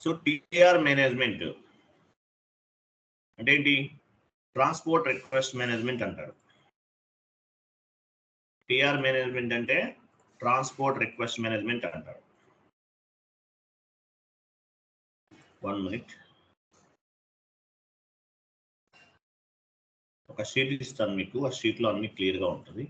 So TR management అంటే ఏంటి? Transport request management అంటారు. టీఆర్ మేనేజ్మెంట్ అంటే ట్రాన్స్పోర్ట్ రిక్వెస్ట్ మేనేజ్మెంట్ అంటారు. 1 minute. ఒక షీట్ ఇస్తాను మీకు, ఆ షీట్లో అన్ని క్లియర్గా ఉంటుంది.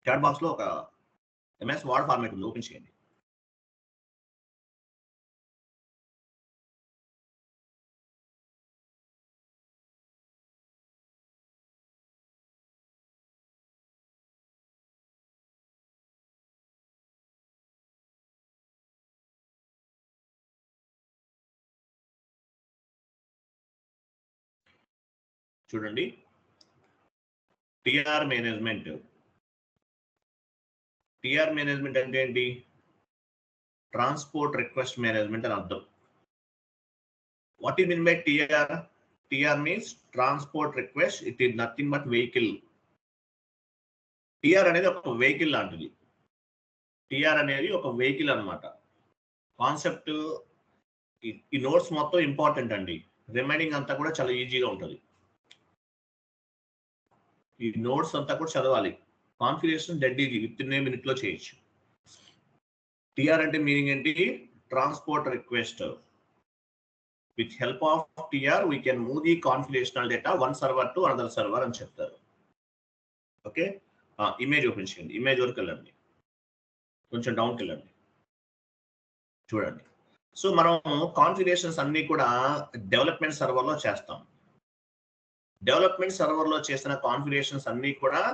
చాట్ బాక్స్లో ఒక ఎంఎస్ వర్డ్ ఫార్మాట్ ఉంది, ఓపెన్ చేయండి. చూడండి, టీఆర్ మేనేజ్మెంట్. టీఆర్ మేనేజ్మెంట్ అంటే ఏంటి? ట్రాన్స్పోర్ట్ రిక్వెస్ట్ మేనేజ్మెంట్ అని అర్థం. What you mean by TR? TR means transport request. It is nothing but vehicle. TR అనేది ఒక వెహికల్ లాంటిది. టీఆర్ అనేది ఒక వెహికల్ అన్నమాట. కాన్సెప్ట్ ఈ నోట్స్ మొత్తం ఇంపార్టెంట్ అండి, రిమైనింగ్ అంతా కూడా చాలా ఈజీగా ఉంటుంది. ఈ నోట్స్ అంతా కూడా చదవాలి. Configuration dead easy, within a minute లో చేయొచ్చు. టీఆర్ అంటే మీనింగ్ ఏంటి? Transport request. With help of TR we can move the configurational data one server to another server అని చెప్తారు. ఓకే, ఇమేజ్ ఓపెన్ చేయండి. ఇమేజ్ వరకు వెళ్ళండి, కొంచెం డౌన్కి వెళ్ళండి. చూడండి, సో మనం కాన్ఫిగరేషన్స్ అన్ని కూడా డెవలప్మెంట్ సర్వర్లో చేస్తాం. డెవలప్మెంట్ సర్వర్లో చేసిన కాన్ఫిగరేషన్స్ అన్ని కూడా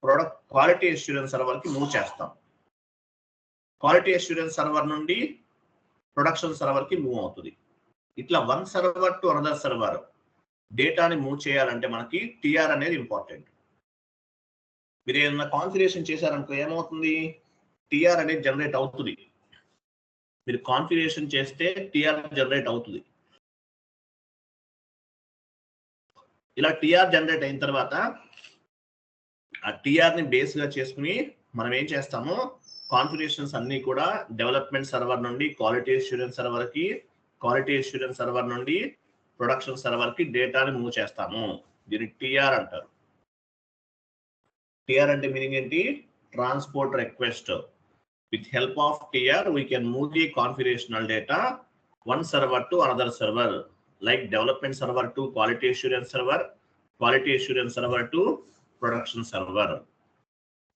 ప్రొడక్ట్ క్వాలిటీ అష్యూరెన్స్ సర్వర్కి మూవ్ చేస్తాం. క్వాలిటీ అష్యూరెన్స్ సర్వర్ నుండి ప్రొడక్షన్ సర్వర్కి మూవ్ అవుతుంది. ఇట్లా one server to another server డేటాని మూవ్ చేయాలంటే మనకి టీఆర్ అనేది ఇంపార్టెంట్. మీరు ఏదైనా కాన్ఫిగరేషన్ చేశారనుకో ఏమవుతుంది? టీఆర్ అనేది జనరేట్ అవుతుంది. మీరు కాన్ఫిగరేషన్ చేస్తే టీఆర్ జనరేట్ అవుతుంది. ఇలా టీఆర్ జనరేట్ అయిన తర్వాత ఆ టీఆర్ని బేస్గా చేసుకుని మనం ఏం చేస్తాము? కాన్ఫిగరేషన్స్ అన్ని కూడా డెవలప్మెంట్ సర్వర్ నుండి క్వాలిటీ అష్యూరెన్స్ సర్వర్కి, క్వాలిటీ అష్యూరెన్స్ సర్వర్ నుండి ప్రొడక్షన్ సర్వర్కి డేటాని మూవ్ చేస్తాము. దీన్ని టీఆర్ అంటారు. టీఆర్ అంటే మీనింగ్ ఏంటి? Transport request. With help of TR we can move the configurational data one server to another server, like development server to quality assurance server, quality assurance server to production server.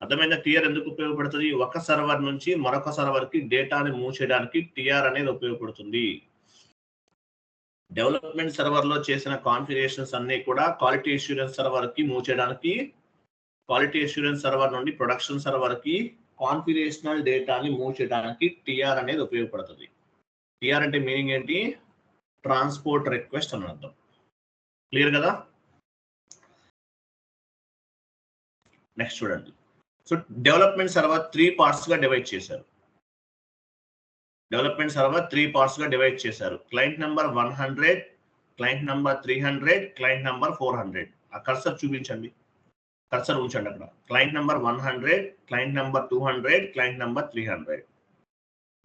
అర్థమైన TR ఎందుకు ఉపయోగపడుతుంది? ఒక server నుంచి మరొక సర్వర్కి డేటాని move చేయడానికి TR అనేది ఉపయోగపడుతుంది. డెవలప్మెంట్ సర్వర్లో చేసిన కాన్ఫిగరేషన్స్ అన్ని కూడా క్వాలిటీ అష్యూరెన్స్ సర్వర్కి మూవ్ చేయడానికి, క్వాలిటీ అష్యూరెన్స్ సర్వర్ నుండి ప్రొడక్షన్ సర్వర్కి కాన్ఫిగరేషనల్ డేటాని మూవ్ చేయడానికి టీఆర్ అనేది ఉపయోగపడుతుంది. టీఆర్ అంటే మీనింగ్ ఏంటి? ట్రాన్స్పోర్ట్ రిక్వెస్ట్ అని అర్థం. క్లియర్ కదా? నెక్స్ట్ చూడండి, సో డెవలప్మెంట్ సర్వర్ 3 parts గా డివైడ్ చేశారు. డెవలప్మెంట్ సర్వర్ 3 parts గా డివైడ్ చేశారు. Client number 100, client number 300, client number 400. ఆ కర్సర్ చూపించండి, కర్సర్ ఉంచండి అక్కడ. Client number 100, client number 200, client number 300.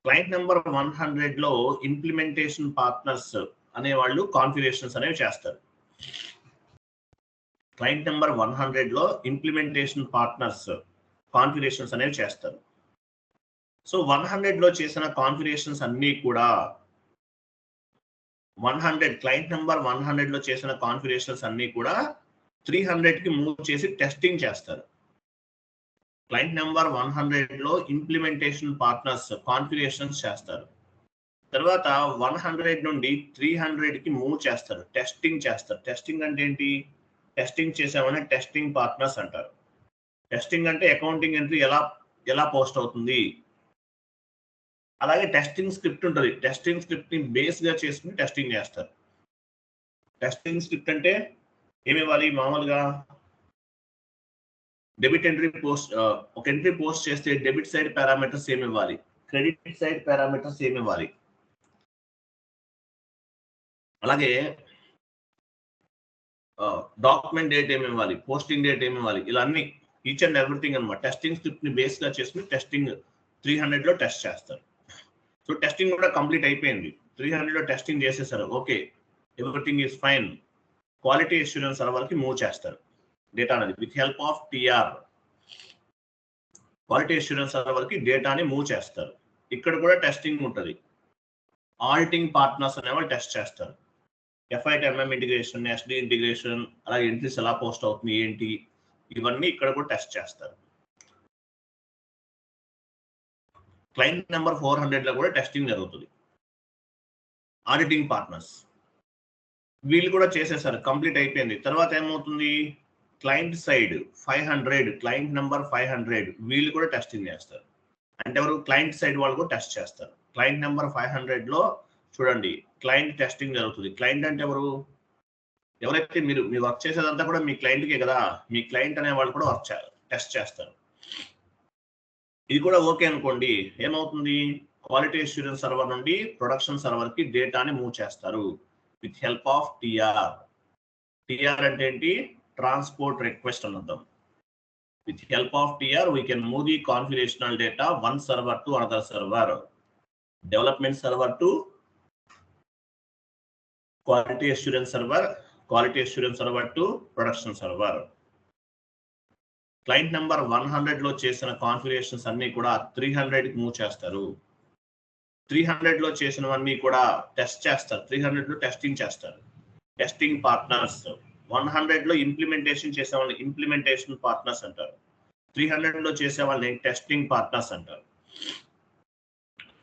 Client number 100 లో ఇంప్లిమెంటేషన్ పార్ట్నర్స్ అనేవాళ్ళు కాన్ఫిగరేషన్స్ అనేవి చేస్తారు. క్లయింట్ నెంబర్ 100 లో ఇంప్లిమెంటేషన్ పార్ట్నర్స్ కాన్ఫిగరేషన్స్ అనేవి చేస్తారు. సో 100 లో చేసిన కాన్ఫిగరేషన్స్ అన్ని కూడా 100 క్లయింట్ నెంబర్ 100 లో చేసిన కాన్ఫిగరేషన్స్ అన్ని కూడా 300 కి మూవ్ చేసి టెస్టింగ్ చేస్తారు. క్లయింట్ నెంబర్ 100 లో ఇంప్లిమెంటేషన్ పార్ట్నర్స్ కాన్ఫిగరేషన్స్ చేస్తారు. తర్వాత 100 నుండి 300 కి మూవ్ చేస్తారు, టెస్టింగ్ చేస్తారు. టెస్టింగ్ అంటే ఏంటి? టెస్టింగ్ చేసామని టెస్టింగ్ పార్ట్నర్స్ అంటారు. టెస్టింగ్ అంటే అకౌంటింగ్ ఎంట్రీ ఎలా పోస్ట్ అవుతుంది. అలాగే టెస్టింగ్ స్క్రిప్ట్ ఉంటుంది. టెస్టింగ్ స్క్రిప్ట్ ని బేస్ గా చేసుకుని టెస్టింగ్ చేస్తారు. టెస్టింగ్ స్క్రిప్ట్ అంటే ఏమి ఇవ్వాలి, మామూలుగా డెబిట్ ఎంట్రీ పోస్ట్, ఒక ఎంట్రీ పోస్ట్ చేస్తే డెబిట్ సైడ్ పారామీటర్స్ ఏమి ఇవ్వాలి, క్రెడిట్ సైడ్ పారామీటర్స్ ఏమి ఇవ్వాలి, అలాగే డాక్యుమెంట్ డేట్ ఏమి ఇవ్వాలి, పోస్టింగ్ డేట్ ఏమి ఇవ్వాలి, ఇలా అన్ని ఈచ్ అండ్ ఎవ్రీథింగ్ అనమాట. టెస్టింగ్ స్క్రిప్ట్ ని బేస్ గా చేసుకుని టెస్టింగ్ 300 లో టెస్ట్ చేస్తారు. సో టెస్టింగ్ కూడా కంప్లీట్ అయిపోయింది. 300 లో టెస్టింగ్ చేసేసారు. Okay, everything is fine. Quality assurance server కి మూవ్ చేస్తారు డేటా అనేది with help of TR. Quality assurance server కి డేటాని మూవ్ చేస్తారు. ఇక్కడ కూడా టెస్టింగ్ ఉంటుంది. ఆడిటింగ్ పార్ట్నర్స్ అనేవాళ్ళు టెస్ట్ చేస్తారు. FITMM ఇంటిగ్రేషన్, SD ఇంటిగ్రేషన్, అలాగే ఎంట్రీస్ ఎలా పోస్ట్ అవుతుంది ఏంటి, ఇవన్నీ ఇక్కడ కూడా టెస్ట్ చేస్తారు. క్లయింట్ నెంబర్ 400 లో కూడా టెస్టింగ్ జరుగుతుంది. ఆడిటింగ్ పార్ట్నర్స్ వీళ్ళు కూడా చేసేసారు, కంప్లీట్ అయిపోయింది. తర్వాత ఏమవుతుంది, క్లయింట్ సైడ్ 500, క్లయింట్ నెంబర్ 500 వీళ్ళు కూడా టెస్టింగ్ చేస్తారు. అంటే ఎవరు, క్లయింట్ సైడ్ వాళ్ళు కూడా టెస్ట్ చేస్తారు. క్లయింట్ నెంబర్ 500 లో చూడండి క్లయింట్ టెస్టింగ్ జరుగుతుంది. క్లయింట్ అంటే ఎవరు, ఎవరైతే మీరు వర్క్ చేసేదంతా కూడా మీ క్లయింట్కే కదా, మీ క్లయింట్ అనే వాళ్ళు కూడా టెస్ట్ చేస్తారు. ఇది కూడా ఓకే అనుకోండి, ఏమవుతుంది, క్వాలిటీ అష్యూరెన్స్ సర్వర్ నుండి ప్రొడక్షన్ సర్వర్ కి డేటాని మూవ్ చేస్తారు with help of TR. TR అంటే ఏంటి, ట్రాన్స్పోర్ట్ రిక్వెస్ట్ అని అర్థం. With help of TR we can move the configurational data one server to another server, development server to quality assurance server, quality assurance server to production server. Client number 100 లో చేసిన configurations అన్ని కూడా 300 కి move చేస్తారు. 300 లో చేసినవన్నీ కూడా test చేస్తారు. 300 లో టెస్టింగ్ చేస్తారు. టెస్టింగ్ పార్ట్నర్స్ 100 లో ఇంప్లిమెంటేషన్ చేసే వాళ్ళని ఇంప్లిమెంటేషన్ పార్ట్నర్స్ అంటారు. 300 లో చేసే వాళ్ళని టెస్టింగ్ పార్ట్నర్స్ అంటారు.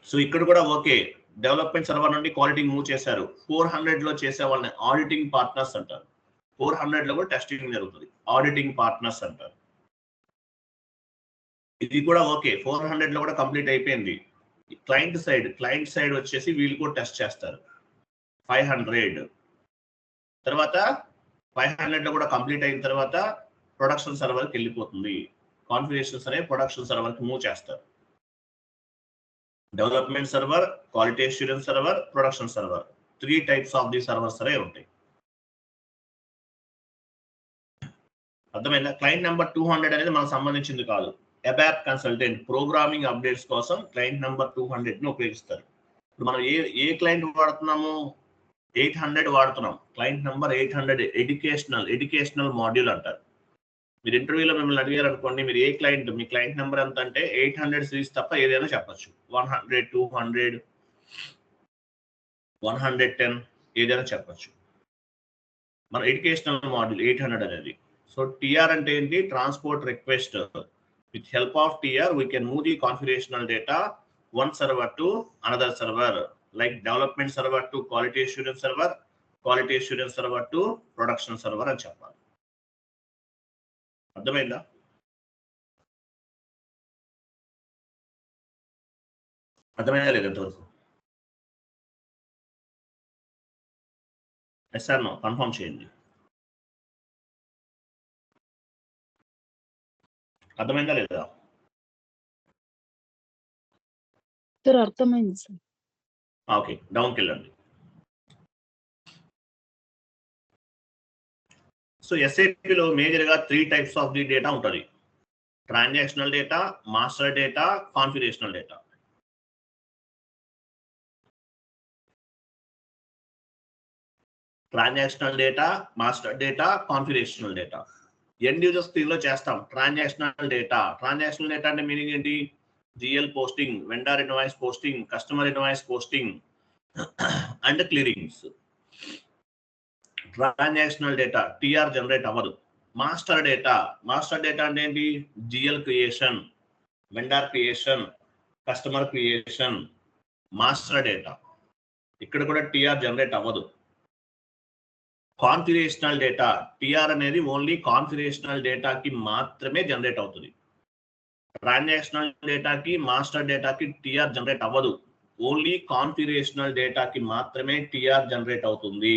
సో ఇక్కడ కూడా ఓకే, డెవలప్మెంట్ సర్వర్ నుండి క్వాలిటీ మూవ్ చేశారు. 400 లో చేసే వాళ్ళని ఆడిటింగ్ పార్ట్నర్స్ అంటారు. 400 లో కూడా టెస్టింగ్ జరుగుతుంది, ఆడిటింగ్ పార్ట్నర్స్ అంటారు. ఇది కూడా ఓకే, 400 లో కూడా కంప్లీట్ అయిపోయింది. క్లయింట్ సైడ్ వచ్చేసి వీళ్ళు కూడా టెస్ట్ చేస్తారు 500. తర్వాత 500 లో కూడా కంప్లీట్ అయిన తర్వాత ప్రొడక్షన్ సర్వర్ కి వెళ్ళిపోతుంది. కాన్ఫిగరేషన్స్ అనే ప్రొడక్షన్ సర్వర్ కి మూవ్ చేస్తారు. Development server, quality assurance server, production server, 3 types of the servers అనే ఉంటాయి. అర్థమైందా? క్లయింట్ నెంబర్ 200 అనేది మనకు సంబంధించింది కాదు. ABAP కన్సల్టెంట్ ప్రోగ్రామింగ్ అప్డేట్స్ కోసం క్లయింట్ నెంబర్ 200 ని ఉపయోగిస్తారు. ఇప్పుడు మనం ఏ క్లయింట్ వాడుతున్నాము, 800 వాడుతున్నాం. క్లయింట్ నెంబర్ 800 ఎడ్యుకేషనల్ మాడ్యూల్ అంటారు. మీరు ఇంటర్వ్యూలో మిమ్మల్ని అడిగారు అనుకోండి, మీరు ఏ క్లయింట్, మీ క్లయింట్ నెంబర్ ఎంత అంటే 800 సిరీస్ తప్ప ఏదైనా చెప్పచ్చు. 100, 200, 110 ఏదైనా చెప్పచ్చు. మన ఎడ్యుకేషనల్ మాడ్యూల్ 800 అనేది. సో టిఆర్ అంటే ఏంటి, transport request. With help of TR, we can move the configurational data one server to another server, like development server to quality assurance server, quality assurance server to production server అని చెప్పాలి. అర్థమైందా? అర్థమైందా లేదా ఎంతవరకు? Yes or no confirm చేయండి. అర్థమైందా లేదా? Sir అర్థమైంది సార్. ఓకే, డౌన్కి వెళ్ళండి. సో ఎస్ఏపిలో మేజర్గా 3 టైప్స్ ఆఫ్ ది డేటా ఉంటుంది. Transactional data, master data, configurational data. Transactional data, master data, configurational data. End user screen లో చేస్తాం ట్రాన్సాక్షనల్ డేటా. ట్రాన్సాక్షనల్ డేటా అంటే మీనింగ్ ఏంటి, GL posting, vendor invoice posting, customer invoice posting and clearings. Transactional data TR generate అవ్వదు. Master data అంటే ఏంటి, GL creation, vendor creation, customer creation, master data. ఇక్కడ కూడా TR generate అవ్వదు. Configurational data TR అనేది only configurational డేటాకి మాత్రమే generate అవుతుంది. ట్రాన్సాక్షనల్ డేటాకి మాస్టర్ డేటాకి టిఆర్ జనరేట్ అవ్వదు. ఓన్లీ కాన్ఫిగరేషనల్ డేటాకి మాత్రమే టిఆర్ జనరేట్ అవుతుంది.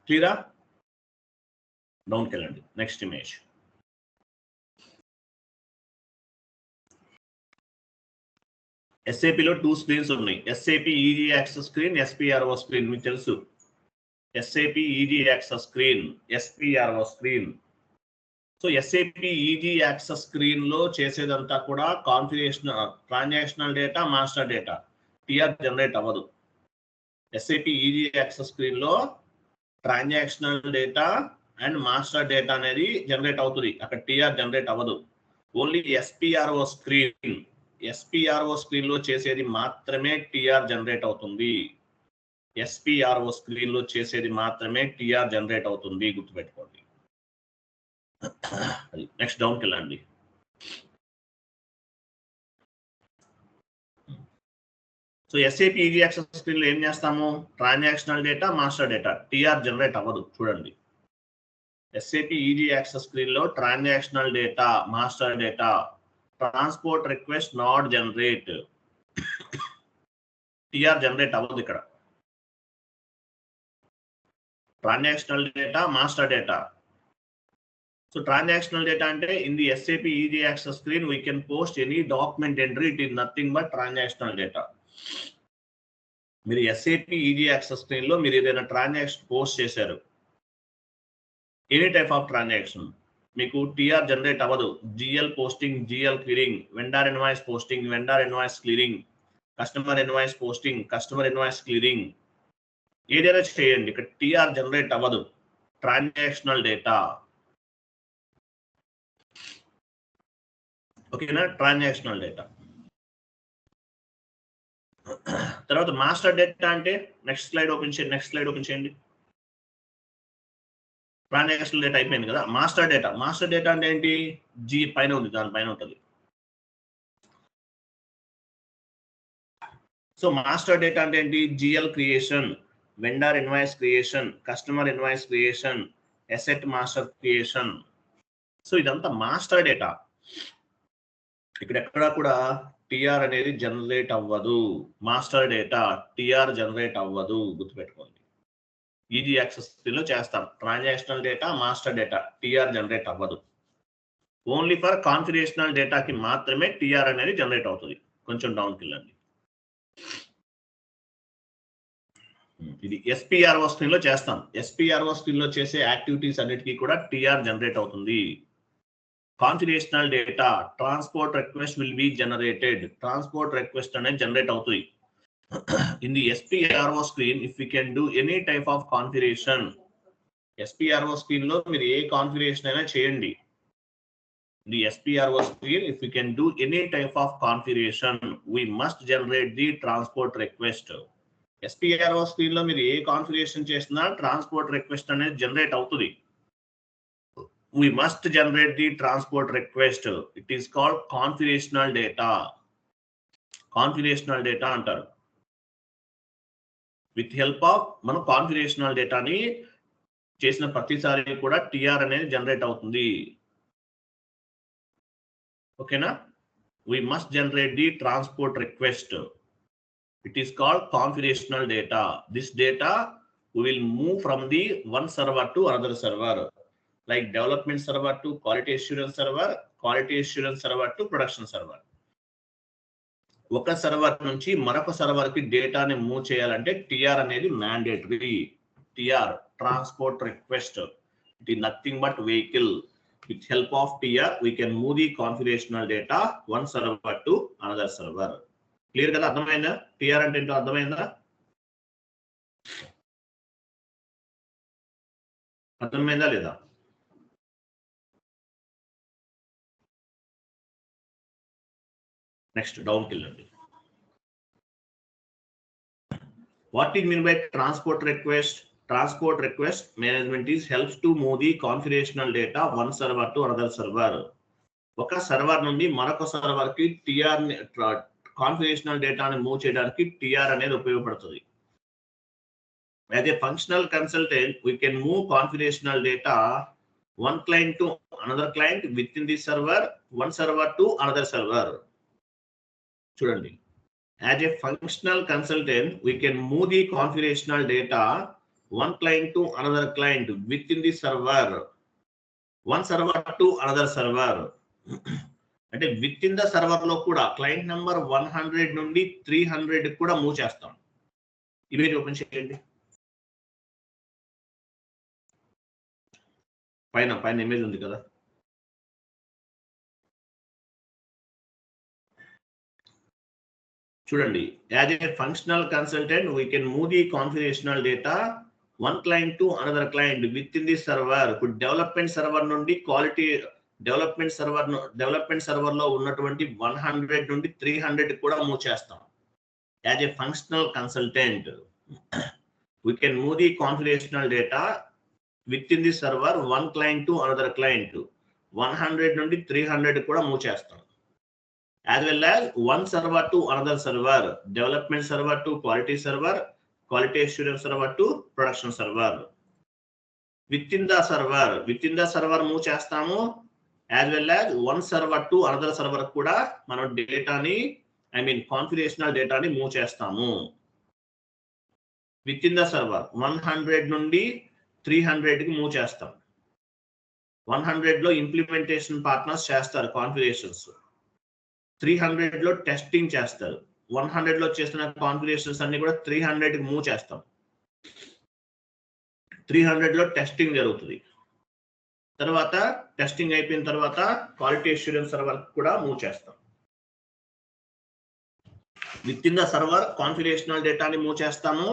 క్లియరా? డౌన్కి వెళ్ళండి. Next image. ఎస్ఏపిలో 2 స్క్రీన్స్ ఉన్నాయి. SAP easy access screen, SPRO screen. మీకు తెలుసు SAP easy access screen, SPRO screen. So SAP easy access screen లో చేసేదంతా కూడా configuration transactional data, master data. TR generate అవ్వదు. ఎస్ఏపి ఈజీ యాక్సెస్ స్క్రీన్ లో transactional data and master data అనేది generate అవుతుంది. అక్కడ టిఆర్ జనరేట్ అవ్వదు. Only SPRO screen, SPRO screen లో చేసేది మాత్రమే టిఆర్ జనరేట్ అవుతుంది. ఎస్పిఆర్ఓ స్క్రీన్ లో చేసేది మాత్రమే టిఆర్ జనరేట్ అవుతుంది. గుర్తుపెట్టుకోండి. నెక్స్ట్ డౌన్కి వెళ్ళండి. So SAP easy access screen లో ఏం చేస్తాము? Transactional data, master data. TR generate అవ్వదు. చూడండి, ఎస్ఏపి ఈజీ యాక్సెస్ స్క్రీన్ లో transactional data, master data, transport request not generate. TR generate అవ్వదు ఇక్కడ. Transactional data, master data. So transactional data ante in the SAP easy access screen we can post any document entry. It is nothing but transactional data. మీరు SAP easy access screen లో మీరు ఏదైనా transaction post చేశారు, any type of transaction, మీకు TR generate అవ్వదు. GL posting, GL clearing, vendor invoice posting, vendor invoice clearing, customer invoice posting, customer invoice clearing, ఏదైనా చేయండి, ఇక్కడ టిఆర్ జనరేట్ అవ్వదు. Transactional data. ఓకేనా? Transactional data. తర్వాత మాస్టర్ డేటా అంటే నెక్స్ట్ స్లైడ్ ఓపెన్ చేయండి. ట్రాన్సాక్షనల్ డేటా అయిపోయింది కదా. Master data. మాస్టర్ డేటా అంటే ఏంటి? జీ పైన ఉంది, దానిపైన ఉంటుంది. సో మాస్టర్ డేటా అంటే ఏంటి? GL creation, vendor invoice creation, customer invoice creation, asset master creation. So ఇదంతా మాస్టర్ డేటా. ఇక్కడ ఎక్కడా కూడా టిఆర్ అనేది జనరేట్ అవ్వదు. మాస్టర్ డేటా టిఆర్ జనరేట్ అవ్వదు. గుర్తుపెట్టుకోండి. ఈజీ యాక్సెస్ లో చేస్తాం transactional data, master data. TR generate అవ్వదు. ఓన్లీ ఫర్ కాన్ఫిగరేషనల్ డేటాకి మాత్రమే టిఆర్ అనేది జనరేట్ అవుతుంది. కొంచెం డౌన్కి వెళ్ళండి. ఇది ఎస్పిఆర్ఓ స్క్రీన్ లో చేస్తాం. ఎస్పిఆర్ఓ స్క్రీన్ లో చేసే యాక్టివిటీస్ అన్నిటికీ కూడా టిఆర్ జనరేట్ అవుతుంది. Configurational data, transport request will be generated. Transport request అనేది జనరేట్ అవుతుంది. In the SPRO screen, if we can do any type of configuration, SPRO screen లో మీరు ఏ కాన్ఫిగరేషన్ అయినా చేయండి. The SPRO screen, if we can do any type of configuration, we must generate the transport request. SPRO screen లో మీరు ఏ configuration చేసినా transport request అనేది generate అవుతుంది. We must generate the transport request. It is called configurational data. Configurational data antaru. With help of మనం configurational data ని చేసిన ప్రతిసారి కూడా టిఆర్ అనేది జనరేట్ అవుతుంది. ఓకేనా? We must generate the transport request. It is called configurational data. This data we will move from the one server to another server. Like development server to quality assurance server to production server. ఒక server నుంచి మరొక server కి డేటాని move చేయాలంటే TR అనేది mandatory. TR transport request. It is nothing but vehicle. With help of TR we can move the configurational data one server to another server. Clear కదా? అర్థమైందా? TR అంటే ఏంటో అర్థమైందా? అర్థమైందా లేదా? నెక్స్ట్ డౌన్కి వెళ్ళండి. What is mean by transport request? Transport request management is helps to move the configurational data one server to another server. ఒక సర్వర్ నుండి మరొక సర్వర్ కి టిఆర్ కాన్ఫిగరేషనల్ డేటాని మూవ్ చేయడానికి టిఆర్ అనేది ఉపయోగపడుతుంది. As a functional consultant, we can move configurational data one client to another client within the server, one server to another server. చూడండి, as a functional consultant, we can move the configurational data one client to another client within the server, one server to another server. అంటే with in the server లో కూడా client number 100 నుండి 300 కూడా move చేస్తాం. Image open చేయండి. పైన image ఉంది కదా, చూడండి. As a functional consultant we can move the configurational data one client to another client within the server. ఇప్పుడు డెవలప్మెంట్ సర్వర్ నుండి క్వాలిటీ డెవలప్మెంట్ సర్వర్ లో ఉన్నటువంటి 100 నుండి 300 కూడా మూవ్ చేస్తాం. As a functional consultant we can move the configurational data within the server one client to another client 100 నుండి 300 కూడా move చేస్తాం. As well as one server to another server, development server to quality server, quality assurance server to production server. Within the server move చేస్తాము. As well as one server to another server కూడా మనం డేటాని configurational డేటాని move చేస్తాము. With in the server 100 నుండి 300 కి move చేస్తాం. 100 లో ఇంప్లిమెంటేషన్ పార్ట్నర్స్ చేస్తారు కాన్ఫిగరేషన్స్, 300 లో టెస్టింగ్ చేస్తారు. 100 లో చేస్తున్న కాన్ఫిగరేషన్స్ అన్ని కూడా 300 కి మూవ్ చేస్తాం. 300 లో టెస్టింగ్ జరుగుతుంది. తర్వాత టెస్టింగ్ అయిపోయిన తర్వాత క్వాలిటీ అష్యూరెన్స్ సర్వర్ కూడా మూవ్ చేస్తాం. With in the server configurational డేటాని మూవ్ చేస్తాము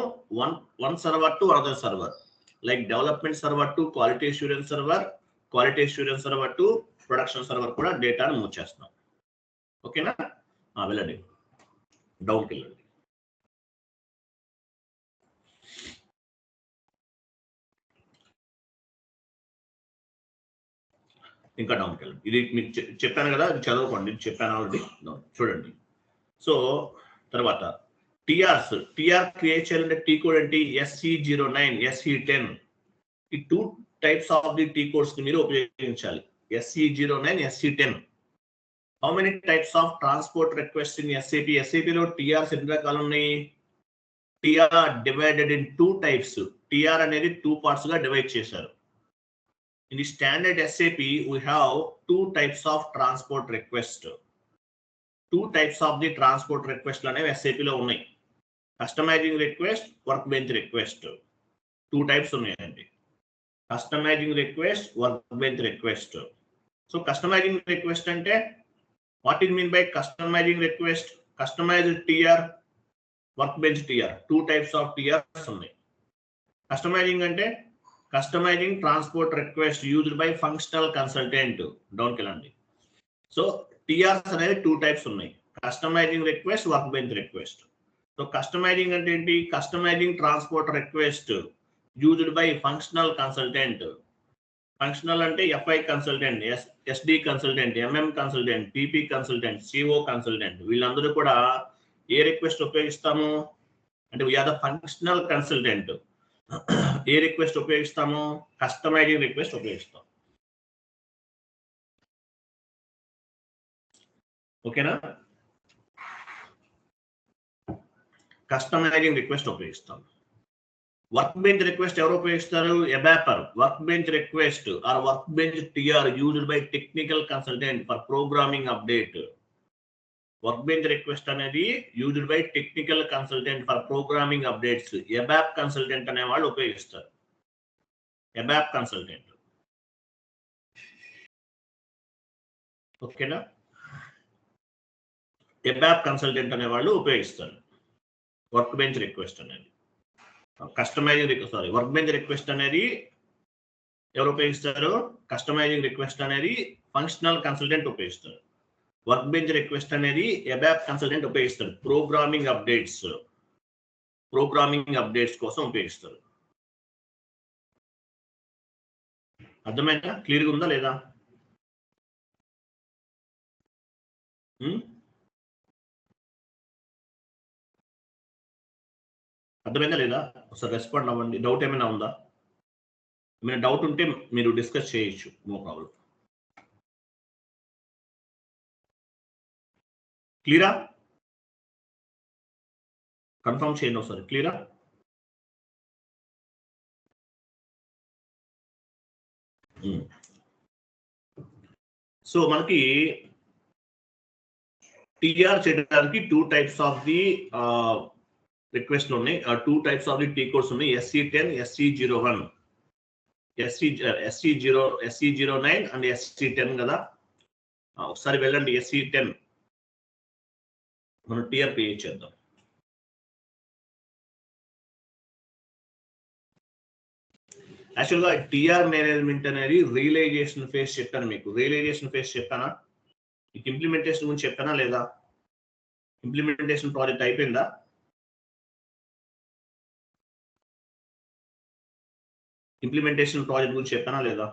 one server to another server, like development server to quality assurance server, quality assurance server to production server కూడా డేటాను మూవ్ చేస్తాం. ఓకేనా? వెళ్ళండి, డౌన్కి వెళ్ళండి. ఇంకా డౌన్కి వెళ్ళండి. ఇది మీకు చెప్పాను కదా, అది చదవకండి, చెప్పాను ఆల్రెడీ. చూడండి. సో తర్వాత టిఆర్ క్రియేట్ చేయాలంటే టీ కోడ్ ఏంటి? SC09, SC10. ఈ 2 types of the T codes ని మీరు ఉపయోగించాలి. SC09, SC10. How many types of transport request in SAP? SAP లో టిఆర్స్ ఎన్ని రకాలు ఉన్నాయి? TR divided in 2 types. TR అనేది 2 పార్ట్స్ గా డివైడ్ చేశారు. In the standard SAP, we have 2 types of transport request. 2 types of the transport request అనేవి SAP లో ఉన్నాయి. Customizing request, workbench request. 2 types ఉన్నాయండి. Customizing request, workbench request. So customizing request అంటే what is mean by customizing request? Customized TR, workbench TR. 2 types of TRs ఉన్నాయి. Customizing అంటే customizing transport request used by functional consultant. డౌన్కి వెళ్ళండి. So TRs అనేది 2 types ఉన్నాయి, customizing request, workbench request. So customizing అంటే ఏంటి? Customizing transport request used by functional consultant. Functional అంటే FI consultant, SD consultant, MM consultant, PP consultant, CO consultant. వీళ్ళందరూ కూడా ఏ రిక్వెస్ట్ ఉపయోగిస్తాము అంటే వీఆర్ ద ఫంక్షనల్ కన్సల్టెంట్. ఏ రిక్వెస్ట్ ఉపయోగిస్తాము? కస్టమైజింగ్ రిక్వెస్ట్ ఉపయోగిస్తాం. ఓకేనా? కస్టమైజింగ్ రిక్వెస్ట్ ఉపయోగిస్తాం. వర్క్ బెంచ్ రిక్వెస్ట్ ఎవరు ఉపయోగిస్తారు? ABAPer. Workbench request or workbench TR used by technical consultant for programming update. Workbench request అనేది used by technical consultant for programming updates. ABAP consultant అనే వాళ్ళు ఉపయోగిస్తారు. ABAP consultant. ఓకేనా? ఎబాప్ consultant అనే వాళ్ళు ఉపయోగిస్తారు వర్క్ బెంచ్ రిక్వెస్ట్ అనేది. Work bench request అనేది ఎవరు ఉపయోగిస్తారు? కస్టమైజింగ్ రిక్వెస్ట్ అనేది ఫంక్షనల్ కన్సల్టెంట్ ఉపయోగిస్తారు. వర్క్ బెంచ్ రిక్వెస్ట్ అనేది ఎబాప్ కన్సల్టెంట్ ఉపయోగిస్తారు. ప్రోగ్రామింగ్ అప్డేట్స్ కోసం ఉపయోగిస్తారు. అర్థమైందా? క్లియర్గా ఉందా లేదా? అర్థమైందా లేదా? ఒకసారి రెస్పాండ్ అవ్వండి. డౌట్ ఏమైనా ఉందా? ఏమైనా డౌట్ ఉంటే మీరు డిస్కస్ చేయొచ్చు, నో ప్రాబ్లం. క్లియరా? కన్ఫర్మ్ చేయండి ఒకసారి. క్లియరా? సో మనకి టీఆర్ చేయడానికి 2 టైప్స్ ఆఫ్ ది రిక్వెస్ట్ ఉన్నాయి. 2 types of the T codes ఉన్నాయి. SC10, SC01, SC09 and SC10 కదా. ఒకసారి వెళ్ళండి SC10 మనం టీఆర్ క్రియేట్ చేద్దాం. యాక్చువల్గా టీఆర్ మేనేజ్మెంట్ అనేది రియలైజేషన్ ఫేస్ చెప్పాను మీకు. రియలైజేషన్ ఫేస్ చెప్పానా? మీకు ఇంప్లిమెంటేషన్ గురించి చెప్పానా లేదా? ఇంప్లిమెంటేషన్ ప్రాజెక్ట్ అయిపోయిందా? ఇంప్లిమెంటేషన్ ప్రాజెక్ట్ గురించి చెప్పానా లేదా?